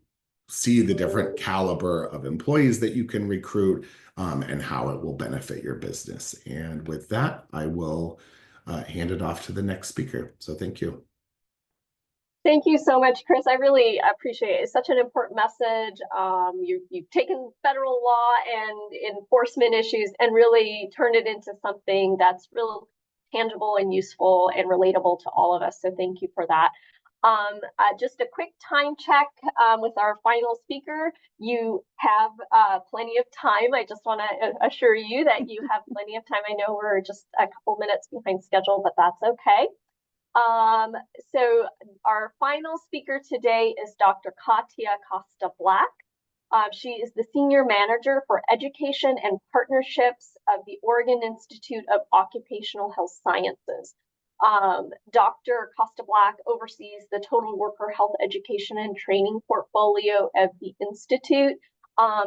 the different caliber of employees that you can recruit and how it will benefit your business. And with that, I will hand it off to the next speaker. So thank you. Thank you so much, Chris. I really appreciate it. It's such an important message. You've taken federal law and enforcement issues and really turned it into something that's real tangible and useful and relatable to all of us. So thank you for that. Just a quick time check with our final speaker. You have plenty of time. I just want to assure you that you have plenty of time. I know we're just a couple minutes behind schedule, but that's okay. So our final speaker today is Dr. Katia Costa-Black. She is the Senior Manager for Education and Partnerships of the Oregon Institute of Occupational Health Sciences. Dr. Costa-Black oversees the total worker health education and training portfolio of the Institute.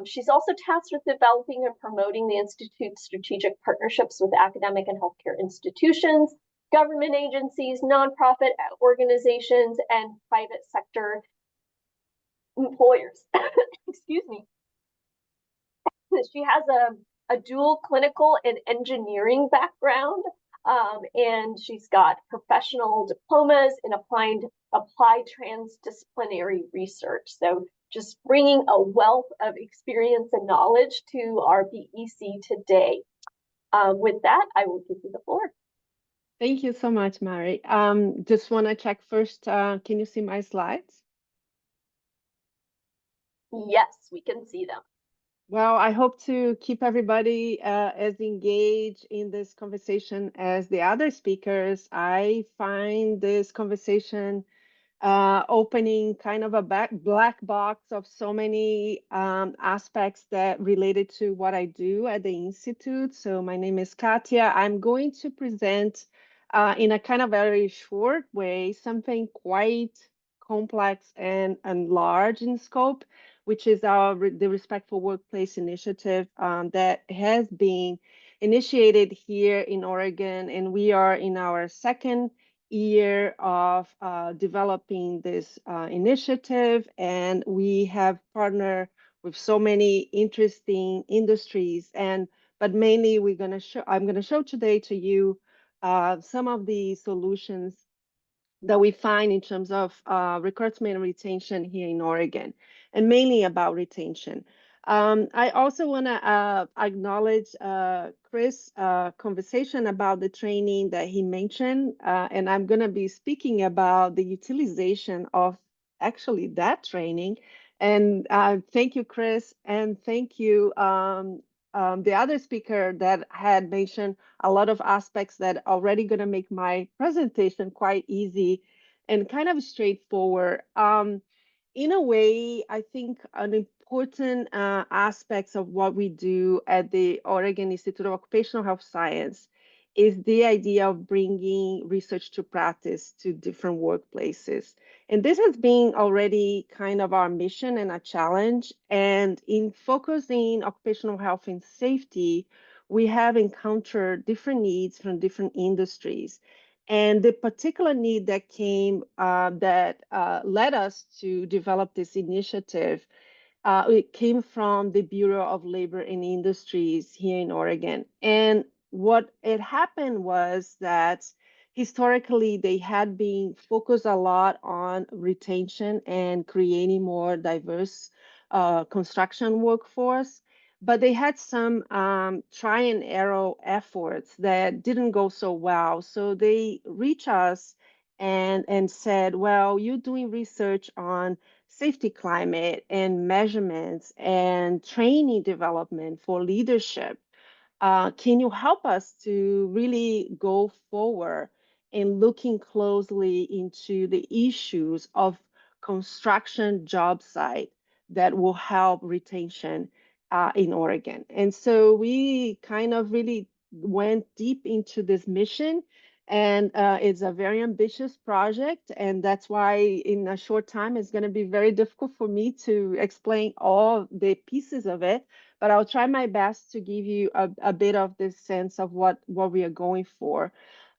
She's also tasked with developing and promoting the Institute's strategic partnerships with academic and healthcare institutions, government agencies, nonprofit organizations, and private sector employers. Excuse me. She has a dual clinical and engineering background, and she's got professional diplomas in applied transdisciplinary research. So just bringing a wealth of experience and knowledge to our BEC today. With that, I will give you the floor. Thank you so much, Mary. Just want to check first, can you see my slides? Yes, we can see them. Well, I hope to keep everybody as engaged in this conversation as the other speakers. I find this conversation opening kind of a black box of so many aspects that related to what I do at the Institute. So my name is Katia. I'm going to present in a kind of very short way something quite complex and large in scope, which is the Respectful Workplace Initiative that has been initiated here in Oregon, and we are in our second year of developing this initiative, and we have partnered with so many interesting industries. But mainly, I'm going to show today to you some of the solutions that we find in terms of recruitment and retention here in Oregon, and mainly about retention. I also want to acknowledge Chris' conversation about the training that he mentioned, and I'm going to be speaking about the utilization of actually that training. And thank you, Chris, and thank you, the other speaker that had mentioned a lot of aspects that are already going to make my presentation quite easy and kind of straightforward. In a way, I think an important aspects of what we do at the Oregon Institute of Occupational Health Science is the idea of bringing research to practice to different workplaces. And this has been already kind of our mission and a challenge. And in focusing occupational health and safety, we have encountered different needs from different industries. And the particular need that came that led us to develop this initiative, it came from the Bureau of Labor and Industries here in Oregon. And what had happened was that historically they had been focused a lot on retention and creating more diverse construction workforce. but they had some try and error efforts that didn't go so well. So they reached us and said, well, you're doing research on safety climate and measurements and training development for leadership. Can you help us to really go forward in looking closely into the issues of construction job site that will help retention in Oregon? And so we kind of really went deep into this mission, and it's a very ambitious project, and that's why in a short time it's going to be very difficult for me to explain all the pieces of it, but I'll try my best to give you a bit of this sense of what we are going for.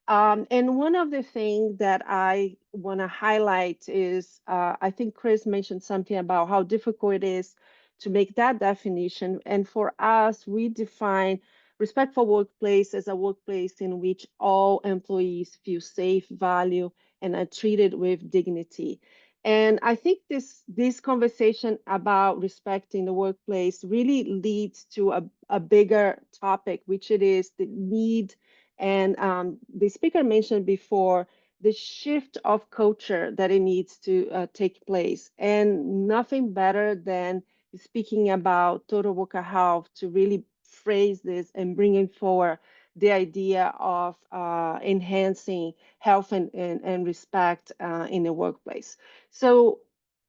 And one of the things that I want to highlight is, I think Chris mentioned something about how difficult it is to make that definition. And for us, we define respectful workplace as a workplace in which all employees feel safe, valued, and are treated with dignity. And I think this conversation about respect in the workplace really leads to a bigger topic, which it is the need, and the speaker mentioned before, the shift of culture that it needs to take place. And nothing better than speaking about total worker health to really phrase this and bringing forward the idea of enhancing health and respect in the workplace. So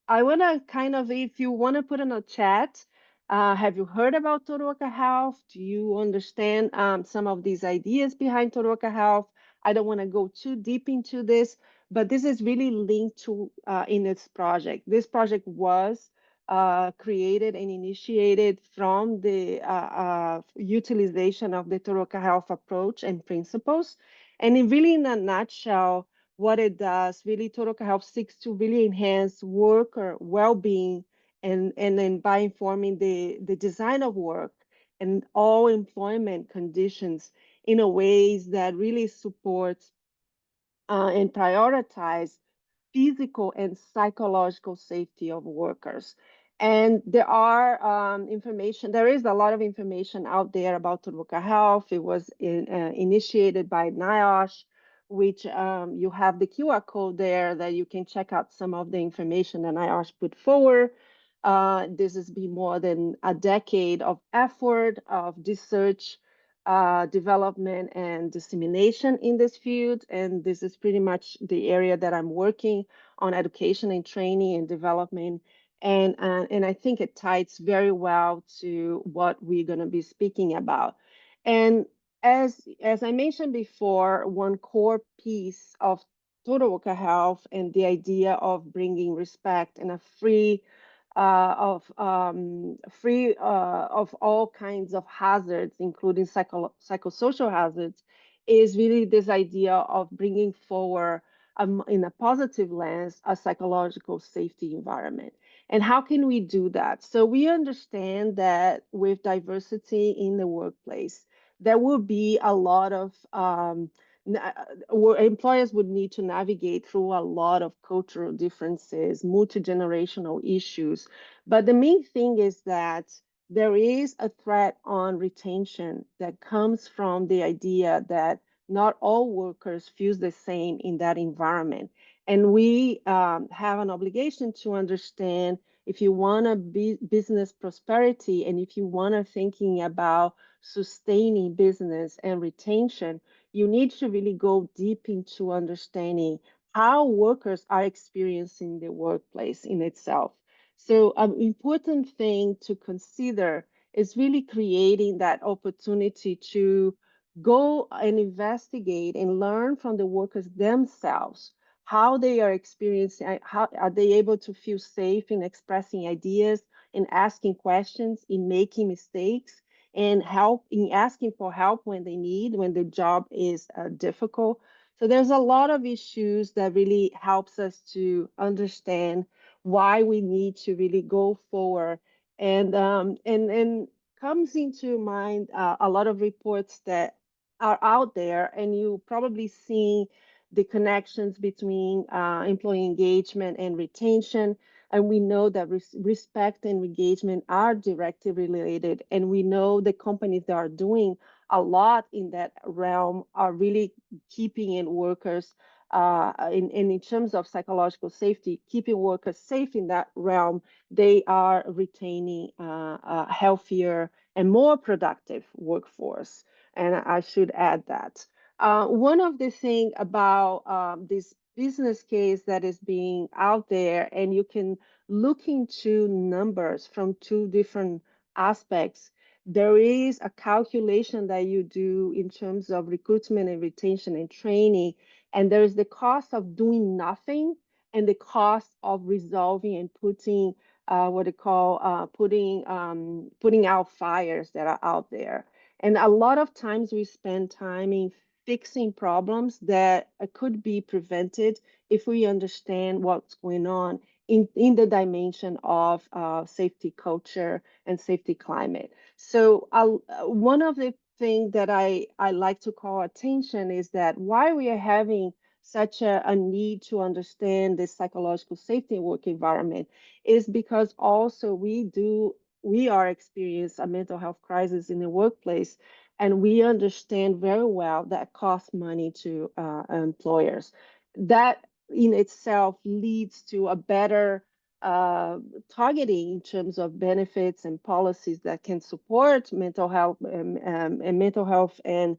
I want to kind of, if you want to put in a chat, have you heard about total worker health? Do you understand some of these ideas behind total worker health? I don't want to go too deep into this, but this is really linked to in this project. This project was created and initiated from the utilization of the total worker health approach and principles. And it really, in a nutshell, what it does, really, total worker health seeks to really enhance worker well-being, and then by informing the design of work and all employment conditions in a ways that really supports and prioritize physical and psychological safety of workers. And there are there is a lot of information out there about total worker health. It was initiated by NIOSH, which you have the QR code there that you can check out some of the information that NIOSH put forward. This has been more than a decade of effort of research, development, and dissemination in this field. And this is pretty much the area that I'm working on, education and training and development. And I think it ties very well to what we're going to be speaking about. And as I mentioned before, one core piece of total worker health and the idea of bringing respect and a free of all kinds of hazards, including psychosocial hazards, is really this idea of bringing forward in a positive lens a psychological safety environment. And how can we do that? So we understand that with diversity in the workplace, there will be a lot of where employers would need to navigate through a lot of cultural differences, multi-generational issues. But the main thing is that there is a threat on retention that comes from the idea that not all workers feel the same in that environment. And we have an obligation to understand, if you want to be business prosperity and if you want to thinking about sustaining business and retention, you need to really go deep into understanding how workers are experiencing the workplace in itself. So an important thing to consider is really creating that opportunity to go and investigate and learn from the workers themselves, how they are experiencing, how are they able to feel safe in expressing ideas, in asking questions, in making mistakes, and help in asking for help when they need, when the job is difficult. So there's a lot of issues that really helps us to understand why we need to really go forward. And comes into mind a lot of reports that are out there, and you probably see the connections between employee engagement and retention. And we know that respect and engagement are directly related. And we know the companies that are doing a lot in that realm are really keeping in workers in terms of psychological safety, keeping workers safe in that realm. They are retaining a healthier and more productive workforce. And I should add that. One of the things about this business case that is being out there, and you can look into numbers from two different aspects. There is a calculation that you do in terms of recruitment and retention and training, and there's the cost of doing nothing and the cost of resolving and putting what they call putting out fires that are out there. And a lot of times we spend time in fixing problems that could be prevented if we understand what's going on in the dimension of safety culture and safety climate. So one of the things that I like to call attention is that why we are having such a need to understand the psychological safety work environment is because also we are experiencing a mental health crisis in the workplace, and we understand very well that costs money to employers. That in itself leads to a better targeting in terms of benefits and policies that can support mental health and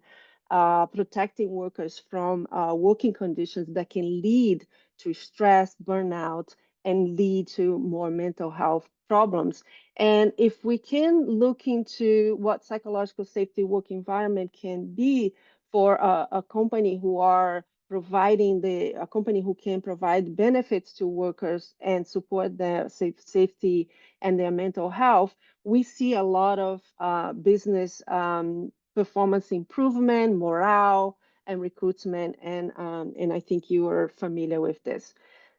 protecting workers from working conditions that can lead to stress, burnout, and lead to more mental health problems. And if we can look into what psychological safety work environment can be for a company who are providing a company who can provide benefits to workers and support their safety and their mental health, we see a lot of business performance improvement, morale, and recruitment. And I think you are familiar with this.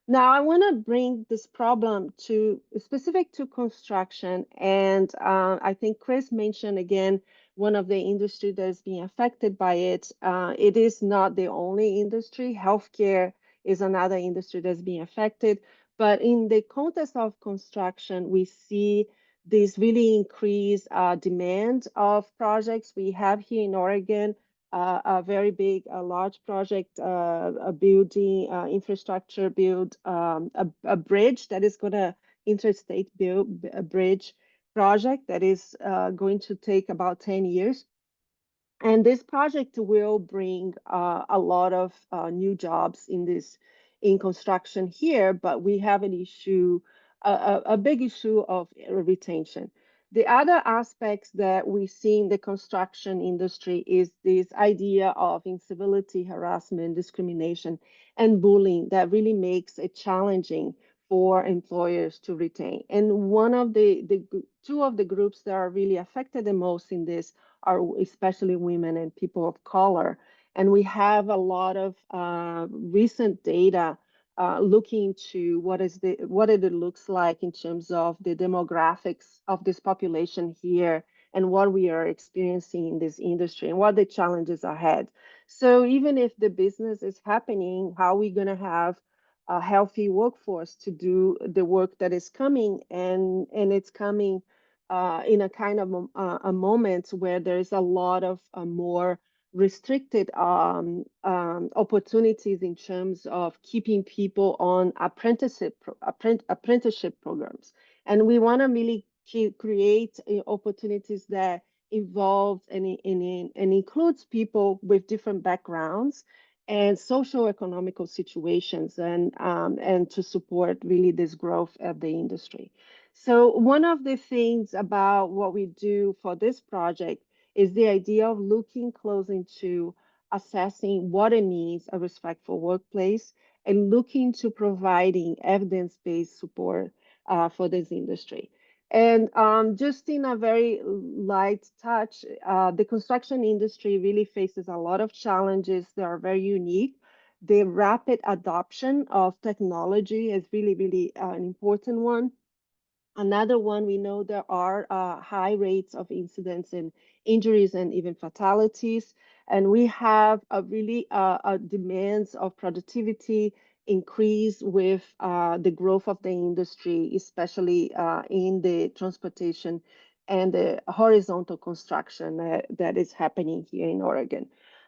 Now, I want to bring this problem to specific to construction, and I think Chris mentioned again one of the industry that is being affected by it. It is not the only industry. Healthcare is another industry that's being affected, but in the context of construction, we see this really increased demand of projects. We have here in Oregon a very big, large project, a building infrastructure build, a bridge that is going to interstate build a bridge project that is going to take about 10 years. And this project will bring a lot of new jobs in construction here, but we have an issue, a big issue of retention. The other aspects that we see in the construction industry is this idea of incivility, harassment, discrimination, and bullying that really makes it challenging for employers to retain. And one of the two of the groups that are really affected the most in this are especially women and people of color. And we have a lot of recent data looking to what it looks like in terms of the demographics of this population here and what we are experiencing in this industry and what the challenges ahead. So even if the business is happening, how are we going to have a healthy workforce to do the work that is coming, and it's coming in a kind of a moment where there's a lot of more restricted opportunities in terms of keeping people on apprenticeship programs. And we want to really create opportunities that involve and includes people with different backgrounds and social economical situations, and to support really this growth of the industry. So one of the things about what we do for this project is the idea of looking close into assessing what it means a respectful workplace and looking to providing evidence-based support for this industry. And just in a very light touch, the construction industry really faces a lot of challenges that are very unique. The rapid adoption of technology is really, really an important one. Another one, we know there are high rates of incidents and injuries and even fatalities. And we have a really demands of productivity increase with the growth of the industry, especially in the transportation and the horizontal construction that is happening here in Oregon.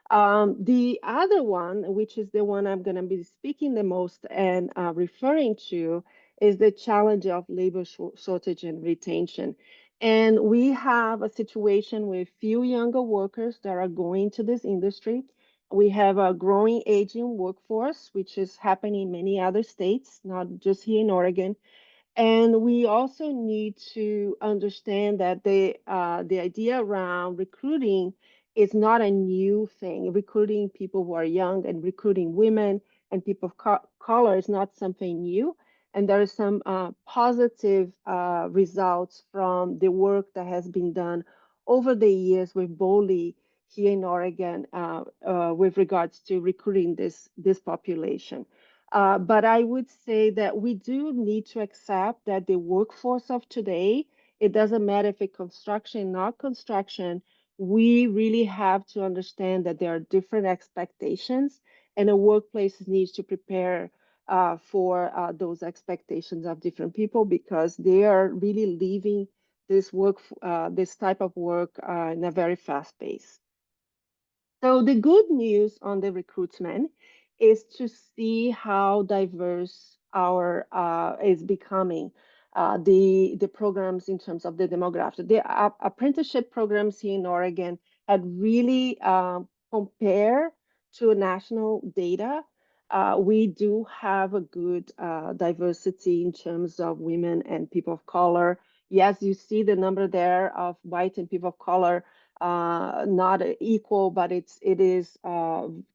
The other one, which is the one I'm going to be speaking the most and referring to, is the challenge of labor shortage and retention. And we have a situation with few younger workers that are going to this industry. We have a growing aging workforce, which is happening in many other states, not just here in Oregon. And we also need to understand that the idea around recruiting is not a new thing. Recruiting people who are young and recruiting women and people of color is not something new. And there are some positive results from the work that has been done over the years with BOLI here in Oregon with regards to recruiting this population. But I would say that we do need to accept that the workforce of today, it doesn't matter if it's construction, not construction, we really have to understand that there are different expectations and a workplace needs to prepare for those expectations of different people because they are really leaving this type of work in a very fast pace. So the good news on the recruitment is to see how diverse our is becoming the programs in terms of the demographic. The apprenticeship programs here in Oregon had really compared to national data. We do have a good diversity in terms of women and people of color. Yes, you see the number there of white and people of color not equal, but it is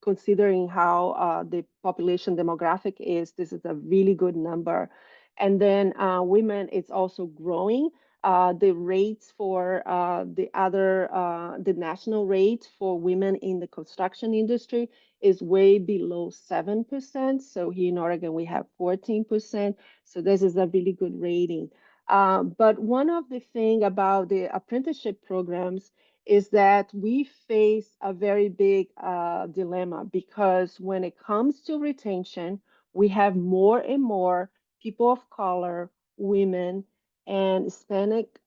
considering how the population demographic is, this is a really good number. And then women, it's also growing. The rates for the national rate for women in the construction industry is way below 7%. So here in Oregon, we have 14%. So this is a really good rating. But one of the things about the apprenticeship programs is that we face a very big dilemma because when it comes to retention, we have more and more people of color, women, and Hispanic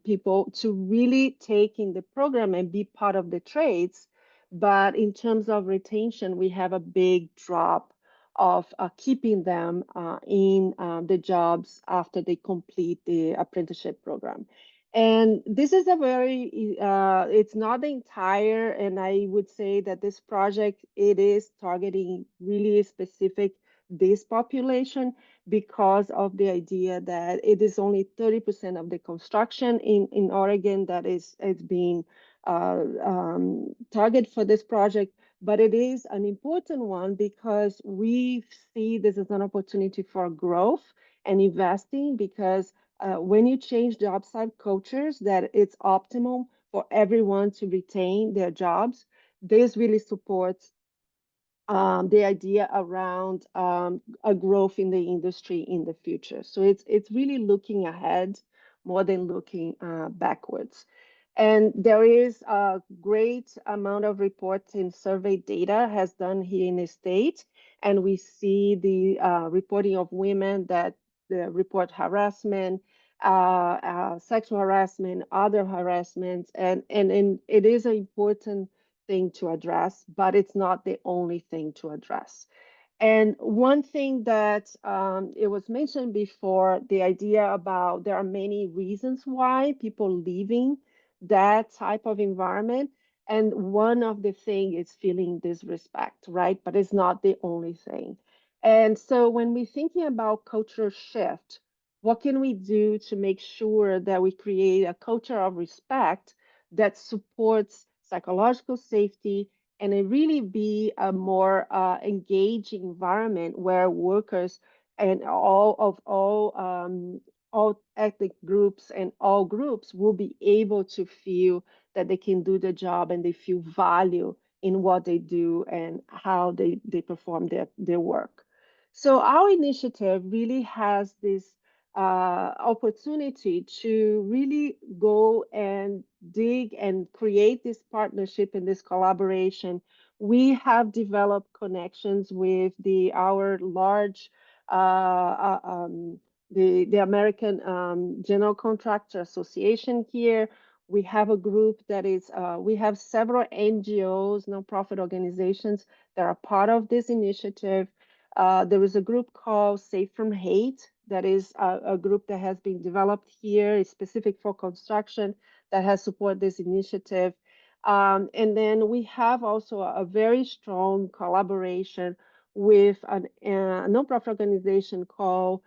people to really take in the program and be part of the trades. But in terms of retention, we have a big drop of keeping them in the jobs after they complete the apprenticeship program. And this is a very, it's not the entire, and I would say that this project, it is targeting really specific this population because of the idea that it is only 30% of the construction in Oregon that is being targeted for this project. But it is an important one because we see this as an opportunity for growth and investing because when you change job site cultures, that it's optimal for everyone to retain their jobs. This really supports the idea around a growth in the industry in the future. So it's really looking ahead more than looking backwards. And there is a great amount of reports and survey data has done here in the state. And we see the reporting of women that report harassment, sexual harassment, other harassments, and it is an important thing to address, but it's not the only thing to address. And one thing that it was mentioned before, the idea about there are many reasons why people leaving that type of environment. And one of the things is feeling disrespect, right? But it's not the only thing. And so when we're thinking about cultural shift, what can we do to make sure that we create a culture of respect that supports psychological safety and it really be a more engaging environment where workers and all ethnic groups and all groups will be able to feel that they can do the job and they feel value in what they do and how they perform their work. So our initiative really has this opportunity to really go and dig and create this partnership and this collaboration we have developed connections with our large the American General Contractor Association here. We have a group that is, we have several NGOs, nonprofit organizations that are part of this initiative. There is a group called Safe from Hate that is a group that has been developed here, is specific for construction, that has supported this initiative. And then we have also a very strong collaboration with a nonprofit organization called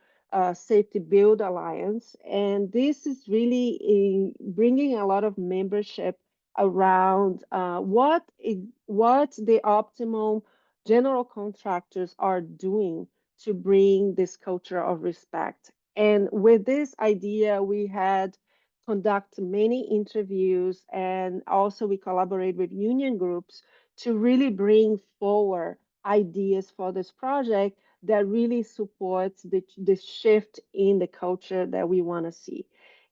Safety Build Alliance. And this is really bringing a lot of membership around what the optimal general contractors are doing to bring this culture of respect. And with this idea, we had conduct many interviews, and also we collaborate with union groups to really bring forward ideas for this project that really supports the shift in the culture that we want to see.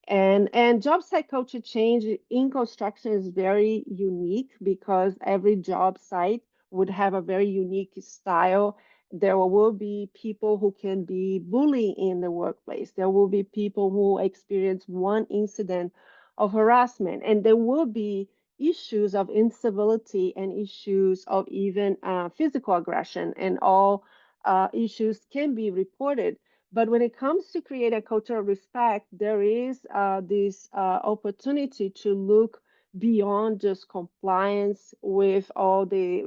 And job site culture change in construction is very unique because every job site would have a very unique style. There will be people who can be bullying in the workplace. There will be people who experience one incident of harassment, and there will be issues of incivility and issues of even physical aggression, and all issues can be reported. But when it comes to create a culture of respect, there is this opportunity to look beyond just compliance with all the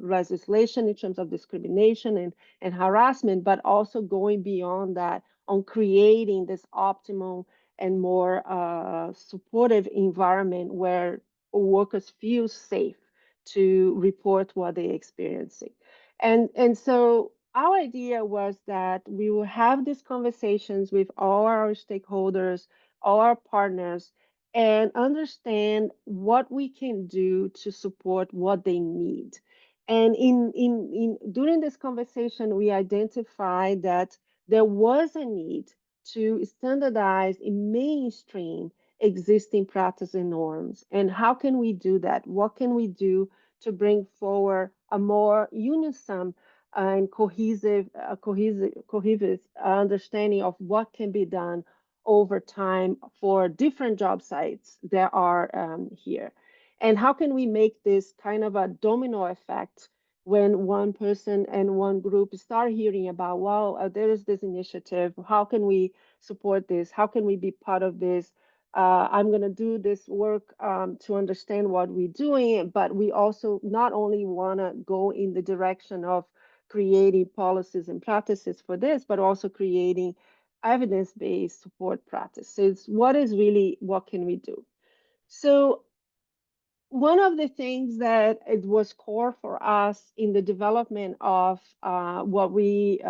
legislation in terms of discrimination and harassment, but also going beyond that on creating this optimal and more supportive environment where workers feel safe to report what they're experiencing. And so our idea was that we will have these conversations with all our stakeholders, all our partners, and understand what we can do to support what they need. And during this conversation, we identified that there was a need to standardize in mainstream existing practice and norms. And how can we do that? What can we do to bring forward a more unison and cohesive understanding of what can be done over time for different job sites that are here? And how can we make this kind of a domino effect when one person and one group start hearing about, well, there is this initiative, how can we support this? How can we be part of this? I'm going to do this work to understand what we're doing, but we also not only want to go in the direction of creating policies and practices for this, but also creating evidence-based support practices. What can we do? So one of the things that it was core for us in the development of what we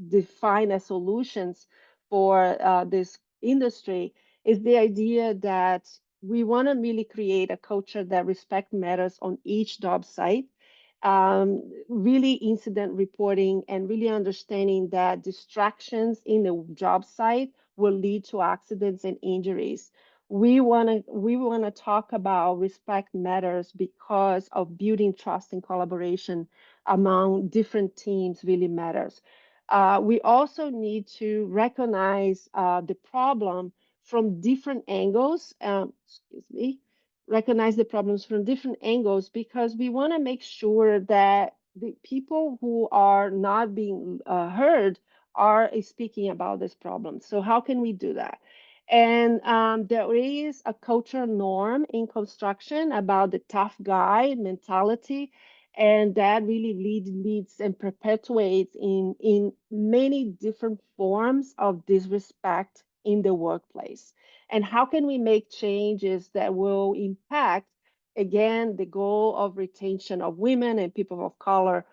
define as solutions for this industry is the idea that we want to really create a culture that respect matters on each job site, really incident reporting, and really understanding that distractions in the job site will lead to accidents and injuries. We want to talk about respect matters because of building trust and collaboration among different teams really matters. We also need to recognize the problem from different angles. Recognize the problems from different angles because we want to make sure that the people who are not being heard are speaking about this problem. So how can we do that? And there is a cultural norm in construction about the tough guy mentality, and that really leads and perpetuates in many different forms of disrespect in the workplace. And how can we make changes that will impact, again, the goal of retention of women and people of color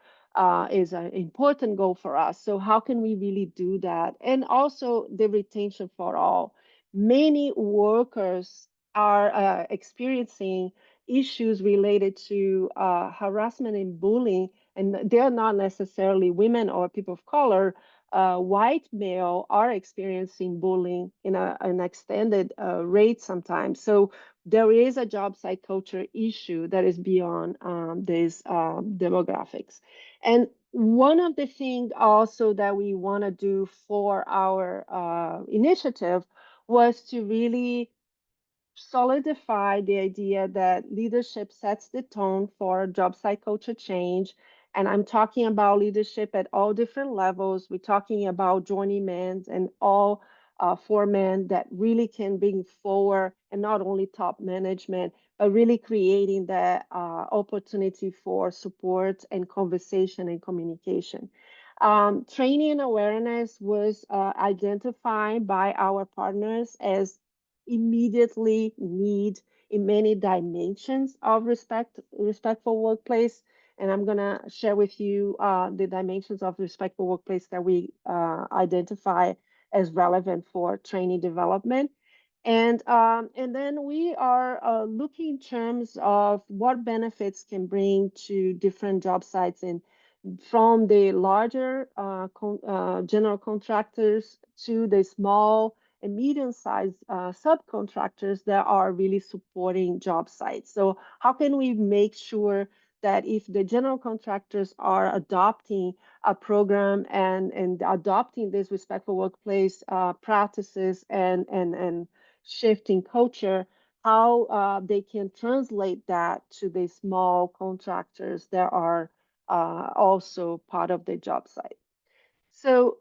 is an important goal for us. So how can we really do that? And also the retention for all. Many workers are experiencing issues related to harassment and bullying, and they're not necessarily women or people of color. White male are experiencing bullying in an extended rate sometimes. So there is a job site culture issue that is beyond these demographics. And one of the things also that we want to do for our initiative was to really solidify the idea that leadership sets the tone for job site culture change. And I'm talking about leadership at all different levels. We're talking about journeymen and all foremen that really can bring forward, and not only top management, but really creating that opportunity for support and conversation and communication. Training and awareness was identified by our partners as immediately need in many dimensions of respectful workplace. And I'm gonna share with you the dimensions of respectful workplace that we identify as relevant for training development. And then we are looking in terms of what benefits can bring to different job sites, and from the larger general contractors to the small and medium-sized subcontractors that are really supporting job sites. So how can we make sure that if the general contractors are adopting a program and adopting this respectful workplace practices and shifting culture, how they can translate that to the small contractors that are also part of the job site. So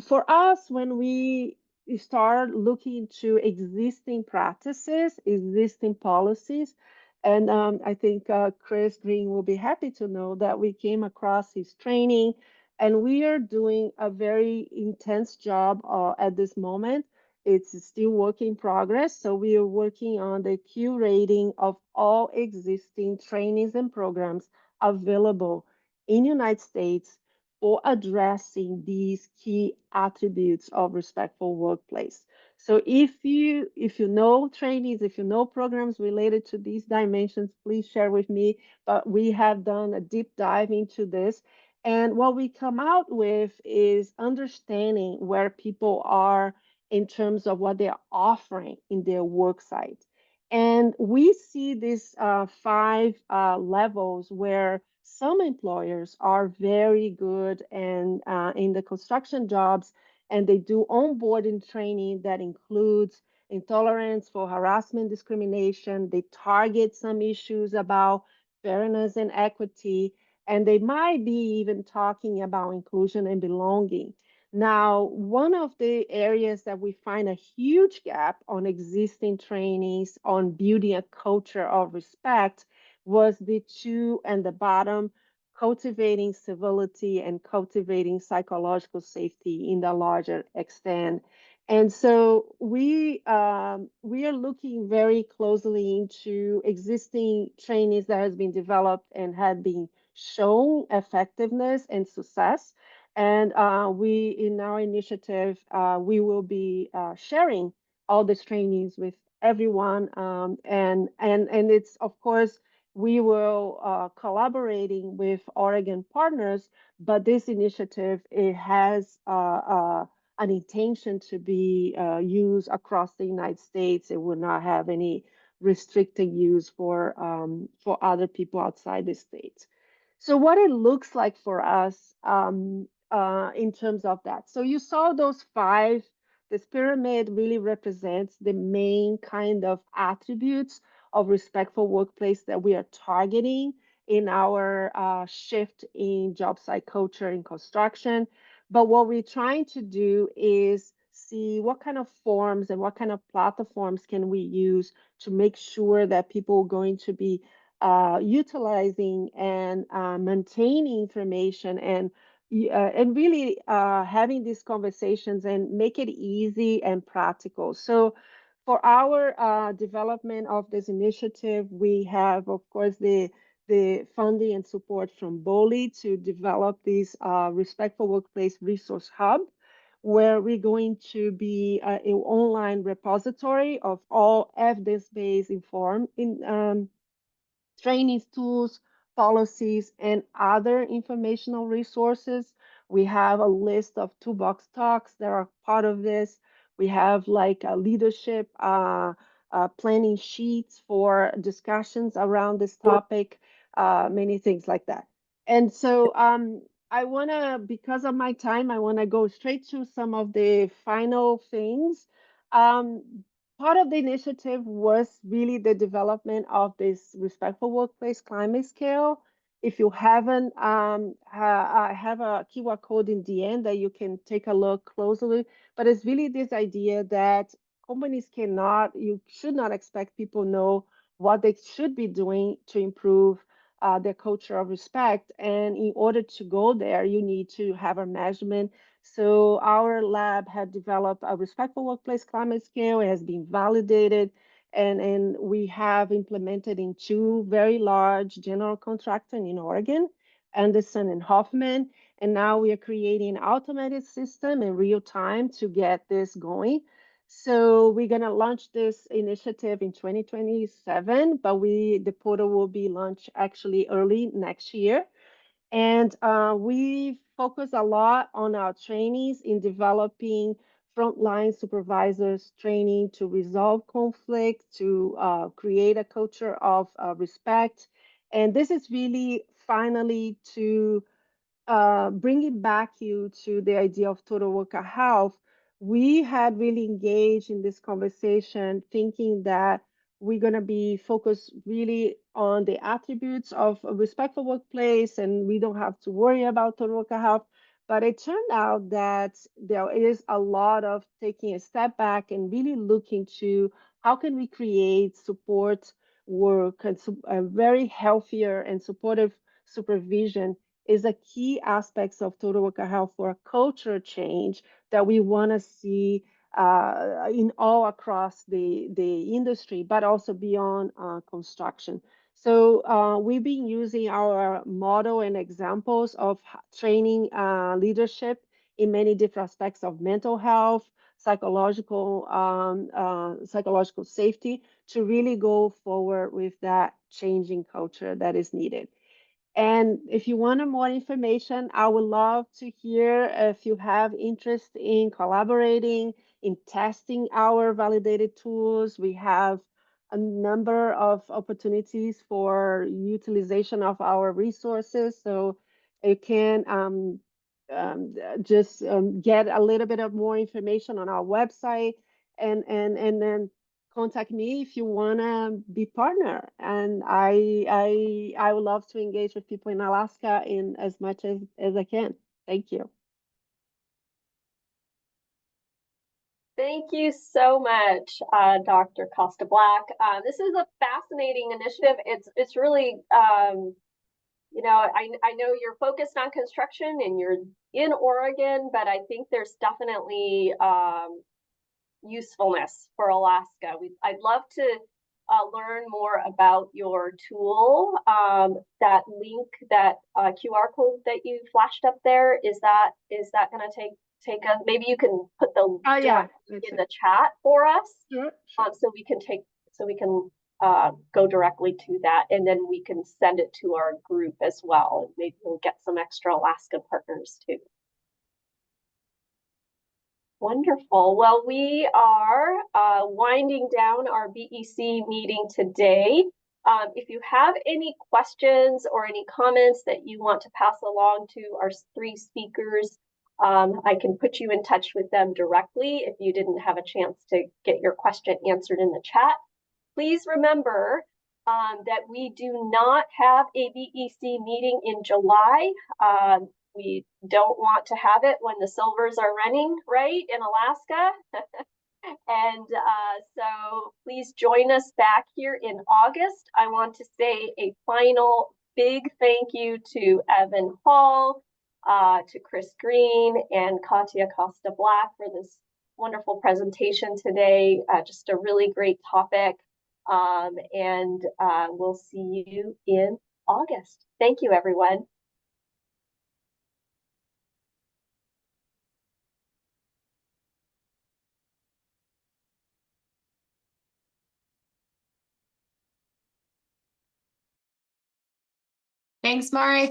for us, when we start looking into existing practices, existing policies, and I think Chris Green will be happy to know that we came across his training, and we are doing a very intense job at this moment. It's still work in progress, so we are working on the curating of all existing trainings and programs available in United States for addressing these key attributes of respectful workplace. So if you know trainees, if you know programs related to these dimensions, please share with me. But we have done a deep dive into this. And what we come out with is understanding where people are in terms of what they're offering in their work site. And we see these five levels where some employers are very good and in the construction jobs, and they do onboarding training that includes intolerance for harassment, discrimination. They target some issues about fairness and equity, and they might be even talking about inclusion and belonging. Now, one of the areas that we find a huge gap on existing trainings on building a culture of respect was the two and the bottom, cultivating civility and cultivating psychological safety in the larger extent. And so we are looking very closely into existing trainings that has been developed and had been shown effectiveness and success. And we, in our initiative, we will be sharing all these trainings with everyone. And it's, of course, we will collaborating with Oregon partners, but this initiative, it has an intention to be used across the United States. It will not have any restricted use for other people outside the state. So what it looks like for us in terms of that. So you saw those five. This pyramid really represents the main kind of attributes of respectful workplace that we are targeting in our shift in job site culture in construction. But what we're trying to do is see what kind of forms and what kind of platforms can we use to make sure that people are going to be utilizing and maintaining information and really having these conversations and make it easy and practical. So for our development of this initiative, we have, of course, the funding and support from BOLI to develop this Respectful Workplace Resource Hub, where we're going to be an online repository of all evidence-based trainings, tools, policies, and other informational resources. We have a list of toolbox talks that are part of this. We have like a leadership planning sheets for discussions around this topic, many things like that. And so I want to, because of my time, I want to go straight to some of the final things. Part of the initiative was really the development of this respectful workplace climate scale. If you haven't, I have a QR code in the end that you can take a look closely, but it's really this idea that companies cannot, you should not expect people know what they should be doing to improve their culture of respect. And in order to go there, you need to have a measurement. So our lab had developed a respectful workplace climate scale. It has been validated, and we have implemented in 2 very large general contractors in Oregon, Anderson and Hoffman. And now we are creating an automated system in real time to get this going. So we're going to launch this initiative in 2027, but the portal will be launched actually early next year. And we focus a lot on our trainees in developing frontline supervisors training to resolve conflict, to create a culture of respect. And this is really finally to bringing back you to the idea of total worker health. We had really engaged in this conversation thinking that we're going to be focused really on the attributes of a respectful workplace and we don't have to worry about total worker health. But it turned out that there is a lot of taking a step back and really looking to how can we create support work and a very healthier and supportive supervision is a key aspects of total worker health for a culture change that we want to see in all across the industry, but also beyond construction. So we've been using our model and examples of training leadership in many different aspects of mental health, psychological safety to really go forward with that changing culture that is needed. And if you want more information, I would love to hear if you have interest in collaborating, in testing our validated tools. We have a number of opportunities for utilization of our resources. So you can just get a little bit of more information on our website and then contact me if you want to be partner. And I would love to engage with people in Alaska in as much as I can. Thank you. Thank you so much, Dr. Costa Black. This is a fascinating initiative. It's really, you know, I know you're focused on construction and you're in Oregon, but I think there's definitely usefulness for Alaska. I'd love to learn more about your tool. That link, that QR code that you flashed up there, is that going to take us? Maybe you can put the in the chat for us, sure. So we can go directly to that, and then we can send it to our group as well. Maybe we'll get some extra Alaska partners too. Wonderful. Well, we are winding down our BEC meeting today. If you have any questions or any comments that you want to pass along to our 3 speakers, I can put you in touch with them directly if you didn't have a chance to get your question answered in the chat. Please remember that we do not have a BEC meeting in July. We don't want to have it when the silvers are running, right, in Alaska. And so please join us back here in August. I want to say a final big thank you to Evan Hall, to Chris Green, and Katya Costa Black for this wonderful presentation today. Just a really great topic. And we'll see you in August. Thank you, everyone. Thanks, Mari.